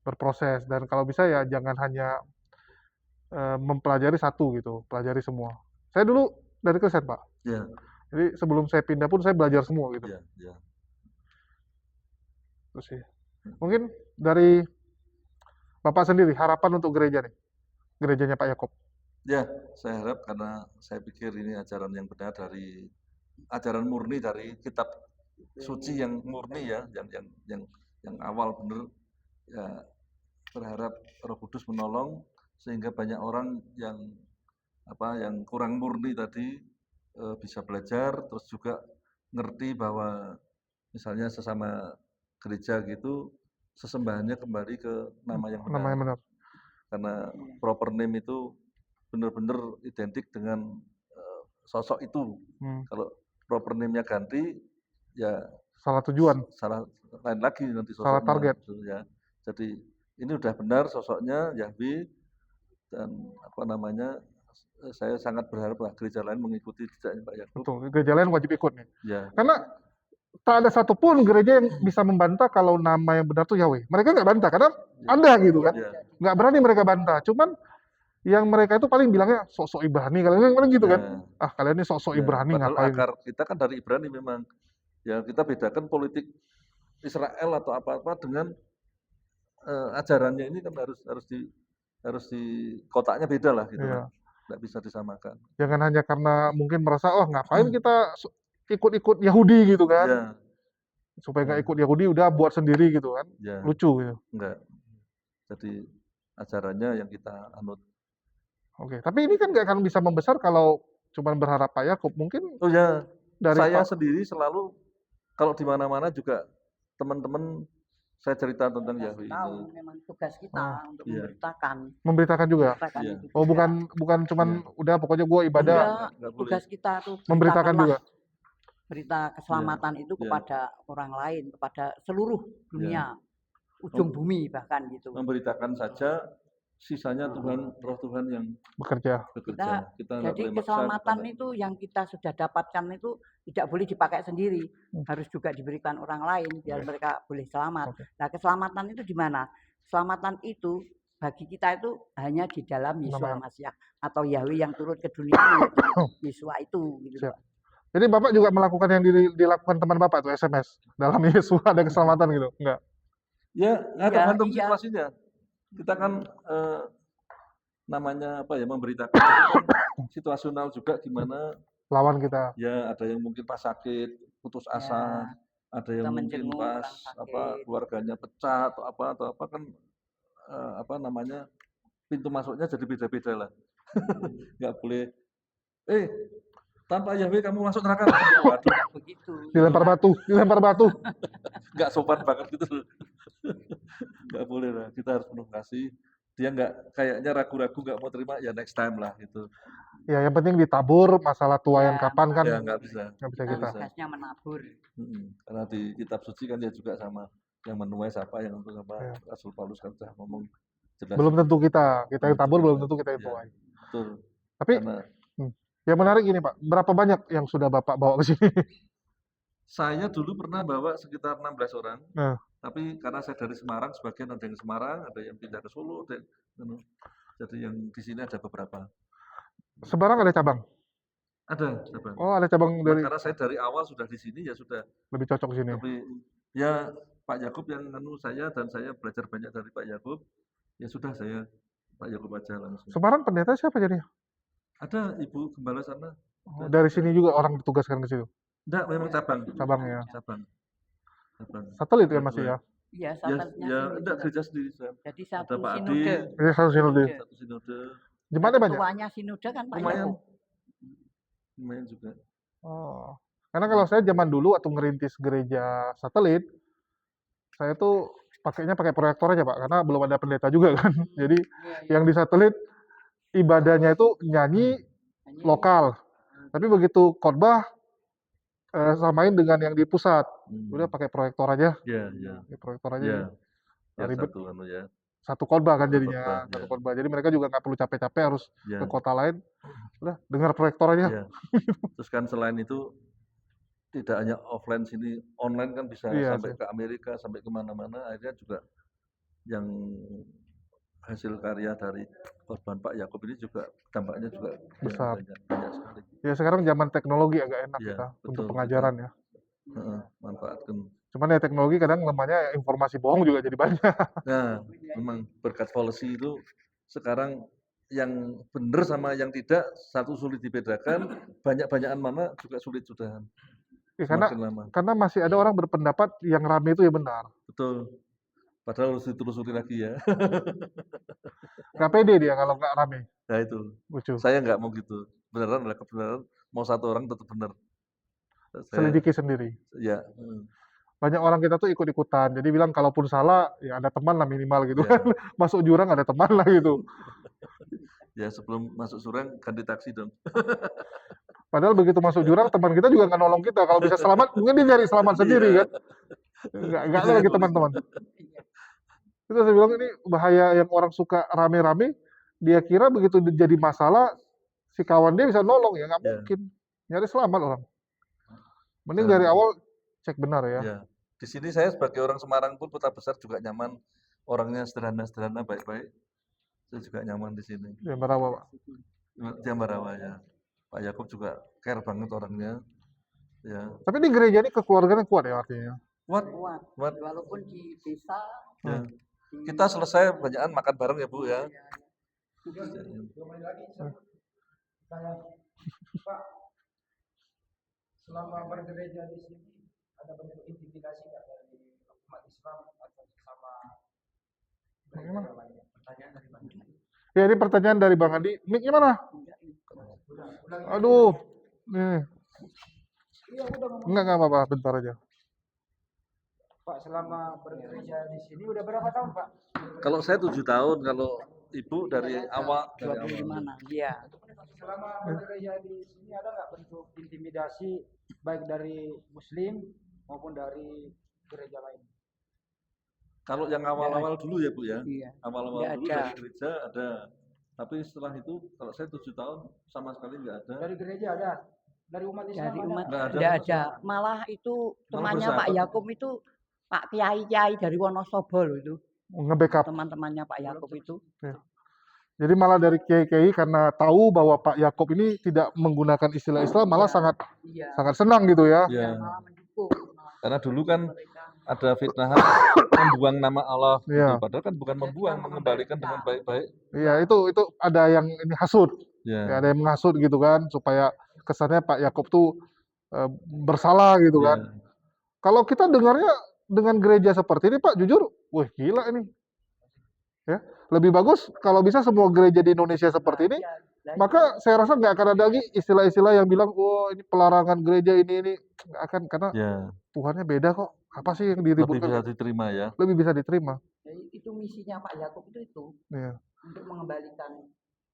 Berproses. Dan kalau bisa ya jangan hanya mempelajari satu gitu. Pelajari semua. Saya dulu dari Kristen, Pak. Ya, Jadi sebelum saya pindah pun saya belajar semua gitu. ya, ya. Terus sih. Mungkin dari Bapak sendiri, harapan untuk gereja nih. Gerejanya Pak Yakob. Ya, saya harap karena saya pikir ini ajaran yang benar dari ajaran murni dari kitab suci yang murni ya, yang awal benar ya, berharap Roh Kudus menolong sehingga banyak orang yang kurang murni tadi bisa belajar, terus juga ngerti bahwa misalnya sesama gereja gitu sesembahannya kembali ke nama yang benar. Nama yang benar. Karena proper name itu benar-benar identik dengan sosok itu. Kalau proper name-nya ganti, ya Salah tujuan. salah lain lagi nanti sosoknya. Salah target. Ya. Jadi ini udah benar sosoknya Yahwi, dan saya sangat berharap lah gereja lain mengikuti jejaknya Pak Yakub. Betul, gereja lain wajib ikut nih. Ya. Karena tak ada satupun gereja yang bisa membantah kalau nama yang benar tuh Yahweh. Mereka nggak bantah, karena ada gitu kan. Ya. Nggak berani mereka bantah. Cuman yang mereka itu paling bilangnya sok-sok Ibrani. Kalian kan gitu kan. Ah kalian ini sok-sok Ya, Ibrani padahal ngapain. akar kita kan dari Ibrani memang. Ya kita bedakan politik Israel atau apa-apa dengan ajarannya ini kan harus di kotaknya beda lah gitu. Iya. Nggak bisa disamakan. Jangan hanya karena mungkin merasa, oh ngapain kita ikut-ikut Yahudi gitu kan. Ya, Supaya nggak ikut Yahudi udah buat sendiri gitu kan. ya, Lucu gitu. enggak. Jadi ajarannya yang kita anut. Oke, tapi ini kan nggak akan bisa membesar kalau cuma berharap Pak Yakob. Mungkin Oh ya, dari saya Pak, sendiri selalu kalau di mana-mana juga teman-teman saya cerita tentang Yahwi Tahu ini. memang tugas kita untuk Iya. memberitakan juga. memberitakan Iya. itu Oh juga. bukan cuman udah pokoknya gua ibadah, Enggak boleh. Tugas kita tuh memberitakan juga. berita keselamatan itu Iya. kepada orang lain, kepada seluruh dunia, ujung bumi bahkan gitu. Memberitakan saja, sisanya Roh Tuhan yang Bekerja. bekerja. Kita nggak Jadi boleh maksa, keselamatan kita itu yang kita sudah dapatkan itu tidak boleh dipakai sendiri, harus juga diberikan orang lain biar mereka boleh selamat. Oke. Nah, keselamatan itu di mana? Keselamatan itu bagi kita itu hanya di dalam Yesua Mashiach atau Yahweh yang turun ke dunia menjadi Yesua itu gitu. Siap. Jadi Bapak juga melakukan yang dilakukan teman Bapak tuh SMS. Dalam Yesus ada keselamatan gitu. Enggak. Ya, nggak Iya, tergantung iya. situasinya. Kita kan namanya apa ya, memberitakan itu kan situasional juga gimana lawan kita. Ya, ada yang mungkin pas sakit, putus asa, ada kita yang mungkin menjenguk pas orang apa sakit. keluarganya pecah atau apa kan apa namanya pintu masuknya jadi beda-beda lah. Nggak boleh, tanpa Yahweh kamu masuk neraka. Waduh, Tidak begitu. Dilempar batu. nggak sopan banget gitu loh. Nggak boleh lah, kita harus penuh kasih. Dia nggak kayaknya ragu-ragu nggak mau terima, ya next time lah gitu. Ya, yang penting ditabur, masalah tuayan Ya, kapan kan Ya nggak bisa. nggak bisa kita kita. tugasnya menabur. Karena di kitab suci kan dia juga sama. Yang menuai siapa, yang untuk apa. Ya. Rasul Paulus kan sudah ngomong jelas. Belum tentu kita yang tabur, belum tentu kita yang Ya, tuai. betul. Tapi Karena yang menarik ini Pak, berapa banyak yang sudah Bapak bawa ke sini? saya dulu pernah bawa sekitar 16 orang. Nah. Tapi karena saya dari Semarang, sebagian ada yang Semarang, ada yang pindah ke Solo, jadi yang di sini ada beberapa. Sebarang ada cabang? Ada cabang. Oh, ada cabang dari Karena saya dari awal sudah di sini, ya sudah. lebih cocok ke sini. Tapi ya Pak Yakub yang saya dan saya belajar banyak dari Pak Yakub, ya sudah saya Pak Yakub aja langsung. Semarang pendeta siapa jadinya? Ada Ibu Gembala sana. Oh, dari sini juga orang ditugaskan ke situ. Enggak, memang cabang. Cabang ya. Cabang. Satelit kan masih ya? Iya, Ya, satelitnya ya sini enggak juga. gereja sendiri. Sam. Jadi Ada satu Pak sinode. Adi, Ini satu sinode. satu sinode. Jemaatnya banyak? Ketuanya sinode kan Pak Lumayan. Yakub. Lumayan juga. Oh. Karena kalau saya zaman dulu waktu ngerintis gereja satelit, saya tuh pakainya pakai proyektor aja Pak, karena belum ada pendeta juga kan. Jadi yang di satelit ibadahnya itu nyanyi lokal. Tapi begitu khotbah samain dengan yang di pusat. Udah pakai proyektor aja. Ya, ya. Proyektor aja. Ya. Ya, ribet. Satu ya. Satu khotbah kan Satu jadinya, khotbah, satu ya. khotbah. Jadi mereka juga nggak perlu capek-capek harus Ya. ke kota lain. Udah dengar proyektor aja. Ya. Terus kan selain itu tidak hanya offline sini, online kan bisa Iya, sampai ke Amerika, sampai kemana-mana. Akhirnya juga yang hasil karya dari korban Pak Yakub ini juga dampaknya juga Besar. banyak sekali. Ya sekarang zaman teknologi agak enak Iya, kita untuk betul, pengajaran ya. Manfaatkan. Cuman ya teknologi kadang lemahnya informasi bohong juga jadi banyak. Nah, memang berkat policy itu sekarang yang benar sama yang tidak satu sulit dibedakan, banyak-banyakan mana juga sulit sudah. Ya, Semakin lama. karena masih ada orang berpendapat yang rame itu ya benar. Betul. Padahal harus ditelusuri lagi ya. Nggak pede dia kalau nggak rame. Nah itu. Lucu. Saya nggak mau gitu. Beneran adalah kebenaran. Mau satu orang tetap benar. Selidiki sendiri. Ya. Banyak orang kita tuh ikut-ikutan. Jadi bilang kalaupun salah ya ada teman lah minimal gitu Ya. kan. Masuk jurang ada teman lah gitu. Ya sebelum masuk jurang ganti taksi dong. Padahal begitu masuk jurang teman kita juga nggak nolong kita. Kalau bisa selamat mungkin dia nyari selamat sendiri kan. Nggak ada lagi teman-teman. Itu saya bilang ini bahaya yang orang suka rame-rame. Dia kira begitu jadi masalah si kawan dia bisa nolong ya nggak mungkin. Nyari selamat orang. Mending dari awal cek benar ya. Ya. Di sini saya sebagai orang Semarang pun kota besar juga nyaman. Orangnya sederhana-sederhana baik-baik. Saya juga nyaman di sini. Di Ambarawa, Pak. Di Ambarawa ya. Pak Yakub juga care banget orangnya. Ya. Tapi di gereja ini kekeluargaan kuat ya artinya. Kuat. Walaupun di desa. Ya. Kita selesai banyakan makan bareng ya Bu ya. Kembali lagi saya Pak, selama bergereja di sini ada bentuk intimidasi nggak dari umat Islam atau sama gereja lainnya? Pertanyaan dari Bang Andi. Ya ini pertanyaan dari Bang Andi. Mic gimana? Aduh. Nih. Iya udah ngomong. Enggak apa-apa, bentar aja. Pak, selama bergereja di sini udah berapa tahun Pak? Kalau saya 7 tahun, kalau Ibu dari awal. 25 Iya. Selama bergereja di sini ada nggak bentuk intimidasi baik dari Muslim maupun dari gereja lain? Kalau yang awal-awal dulu ya Bu ya. Iya. Awal-awal Nggak dulu ada. dari gereja ada. Tapi setelah itu kalau saya 7 tahun sama sekali nggak ada. Dari gereja ada? Dari umat Islam Dari umat Nggak ada. tidak ada. Malah itu temannya Pak bersahabat. Yakub itu Pak Kiai dari Wonosobo loh itu. Nge-backup. Teman-temannya Pak Yakub itu. Jadi malah dari kiai-kiai karena tahu bahwa Pak Yakub ini tidak menggunakan istilah Islam malah sangat Iya. senang gitu ya. Ya. Malah mendukung. Karena dulu kan mereka. ada fitnahan membuang nama Allah. Iya. Gitu. Padahal kan bukan membuang, mengembalikan dengan baik-baik. Iya, itu ada yang ini hasut. Ya, Ya. ada yang menghasut gitu kan supaya kesannya Pak Yakob tuh bersalah gitu kan. Ya, Kalau kita dengarnya dengan gereja seperti ini Pak, jujur, wah gila ini. Ya, lebih bagus kalau bisa semua gereja di Indonesia seperti ini, Iya, lah maka saya rasa nggak akan ada lagi istilah-istilah yang bilang, "Oh, ini pelarangan gereja ini." Nggak akan, karena ya, Tuhannya beda kok. Apa sih yang lebih diributkan? bisa diterima ya. Lebih bisa diterima. jadi itu misinya Pak Yakub itu Iya. untuk mengembalikan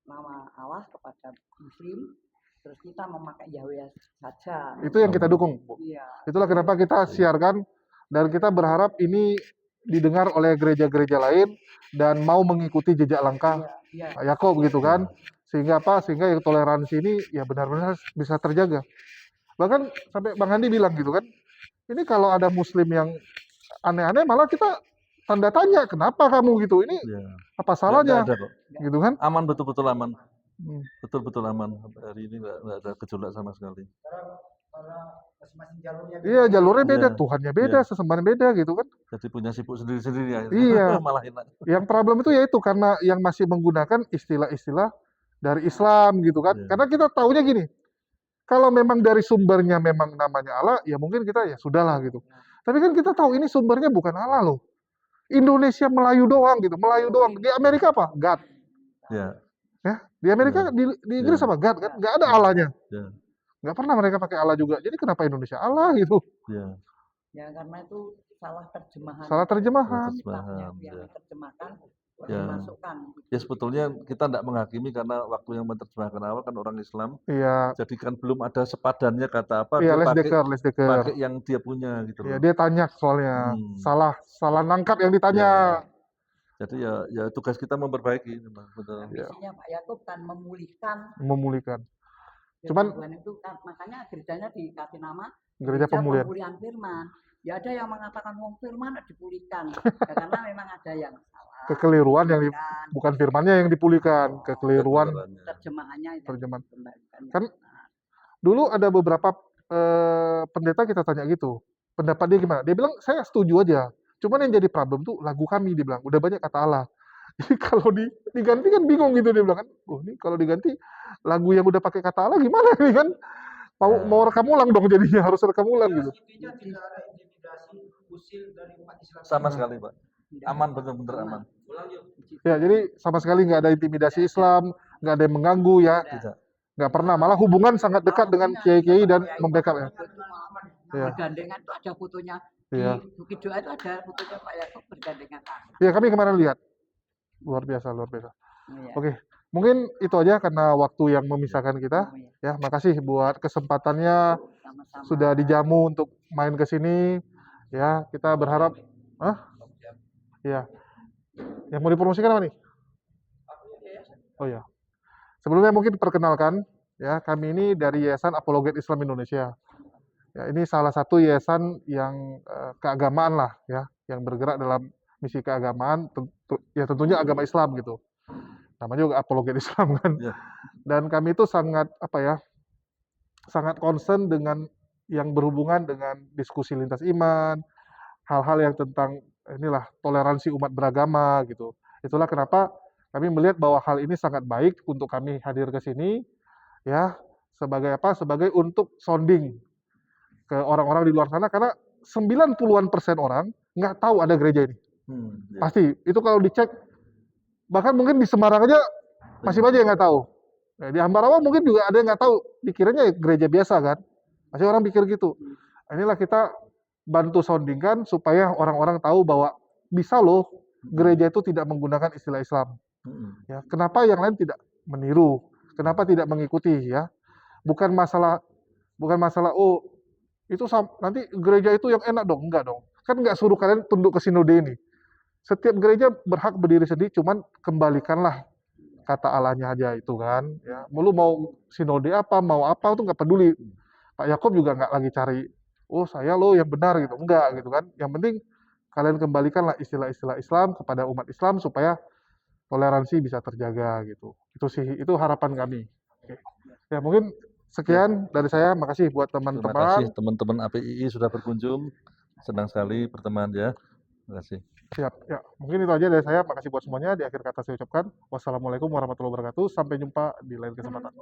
nama Allah kepada Muslim, terus kita memakai Yahweh saja. Itu yang kita dukung, Bu. Iya. Itulah kenapa kita siarkan dan kita berharap ini didengar oleh gereja-gereja lain dan mau mengikuti jejak langkah Iya. Pak Yakob gitu kan. Sehingga apa? Sehingga yang toleransi ini ya benar-benar bisa terjaga. Bahkan sampai Bang Andi bilang gitu kan, ini kalau ada muslim yang aneh-aneh malah kita tanda tanya, kenapa kamu gitu? Ini Ya. apa Nggak salahnya? ada kok. Gitu kan? Aman, betul-betul aman. Hmm. Betul-betul aman. Hari ini nggak ada gejolak sama sekali. Karena masing-masing jalurnya Iya, jalurnya beda, Iya, Tuhannya beda, iya. sesembahan beda gitu kan. Jadi punya sibuk sendiri-sendiri ya. Iya. Malah enak. Yang problem itu yaitu karena yang masih menggunakan istilah-istilah dari Islam gitu kan. Iya. Karena kita taunya gini, kalau memang dari sumbernya memang namanya Allah, ya mungkin kita ya sudahlah gitu. Tapi kan kita tahu ini sumbernya bukan Allah loh. Indonesia Melayu doang gitu, Melayu doang. Di Amerika apa? God. Ya, Ya, di Amerika, di Inggris Ya. apa? God kan? Nggak ada Allahnya. ya, Nggak pernah mereka pakai Allah juga. Jadi kenapa Indonesia Allah gitu? ya. Ya karena itu salah terjemahan. Salah terjemahan. Kitabnya Terjemahan, yang ya. diterjemahkan, Ya. dimasukkan. Ya sebetulnya kita tidak menghakimi karena waktu yang menerjemahkan awal kan orang Islam. Iya, Jadi kan belum ada sepadannya kata apa, iya, dia pakai Les Decker. pakai yang dia punya gitu Ya, loh. dia tanya soalnya. Hmm. Salah nangkap yang ditanya. Jadi ya tugas kita memperbaiki memang betul. Ya. Misinya Pak Yakub kan memulihkan. Memulihkan. Firman Cuman- Tuhan itu kan, makanya gerejanya dikasih nama Gereja pemulihan. pemulihan firman. Ya ada yang mengatakan wong firman dipulihkan. Ya, karena memang ada yang salah. Kekeliruan yang Kan bukan firmannya yang dipulihkan, kekeliruan Kebenarannya. terjemahannya itu terjemahan. dikembalikan. Kan- Dulu ada beberapa pendeta kita tanya gitu, pendapat dia gimana? Dia bilang saya setuju aja. Cuman yang jadi problem tuh lagu kami, dia bilang udah banyak kata Allah. Jadi kalau diganti kan bingung gitu, dia bilang kan. Oh, ini kalau diganti lagu yang udah pakai kata Allah gimana nih kan? Mau rekam ulang dong jadinya, harus rekam ulang gitu. intinya tidak ada intimidasi usil dari umat Islam. Sama sekali Pak. Tidak. Aman, benar-benar aman. Ulang yuk. Ya, jadi sama sekali nggak ada intimidasi Islam, nggak ada yang mengganggu ya, Tidak. nggak pernah. Malah hubungan sangat dekat dengan kiai-kiai dan membackup ya. Iya. Bergandengan itu ada fotonya. Iya. Di Bukit Doa itu ada fotonya Pak Yakub bergandengan tangan. Ya, kami kemarin lihat. Luar biasa, luar biasa. Iya. Oke, mungkin itu aja karena waktu yang memisahkan kita. Iya. Ya, makasih buat kesempatannya Sama-sama. sudah dijamu untuk main ke sini. Ya, kita berharap. Iya. Yang mau dipromosikan apa nih? Oh ya. Sebelumnya mungkin perkenalkan, ya, kami ini dari Yayasan Apologet Islam Indonesia. Ya, ini salah satu yayasan yang keagamaan lah, ya, yang bergerak dalam misi keagamaan, ya tentunya agama Islam gitu. Namanya juga Apologet Islam kan. Ya. Dan kami itu sangat sangat concern dengan yang berhubungan dengan diskusi lintas iman, hal-hal yang tentang inilah toleransi umat beragama gitu. Itulah kenapa kami melihat bahwa hal ini sangat baik untuk kami hadir ke sini, ya, sebagai apa? Sebagai untuk sounding ke orang-orang di luar sana, karena 90-an% orang nggak tahu ada gereja ini. Ya. Pasti. Itu kalau dicek, bahkan mungkin di Semarang aja masih banyak yang nggak tahu. Nah, di Ambarawa mungkin juga ada yang nggak tahu, dikiranya gereja biasa kan. Masih orang pikir gitu. Inilah kita bantu soundingkan supaya orang-orang tahu bahwa bisa loh gereja itu tidak menggunakan istilah Islam. Ya, kenapa yang lain tidak meniru? Kenapa tidak mengikuti ya? Bukan masalah oh itu nanti gereja itu yang enak dong, enggak dong. Kan enggak suruh kalian tunduk ke sinode ini. Setiap gereja berhak berdiri sendiri, cuman kembalikanlah kata Allahnya aja itu kan. Ya, mau sinode apa, mau apa itu nggak peduli. Pak Yakob juga nggak lagi cari, oh saya loh yang benar gitu, enggak gitu kan. Yang penting kalian kembalikanlah istilah-istilah Islam kepada umat Islam supaya toleransi bisa terjaga gitu. Itu sih, itu harapan kami. Oke. Ya mungkin sekian dari saya. Makasih buat Terima teman-teman. kasih teman-teman APII sudah berkunjung. Senang sekali pertemuan ya. Terima kasih. Siap. Ya, mungkin itu aja dari saya. Makasih buat semuanya. Di akhir kata saya ucapkan wassalamualaikum warahmatullahi wabarakatuh. Sampai jumpa di lain kesempatan.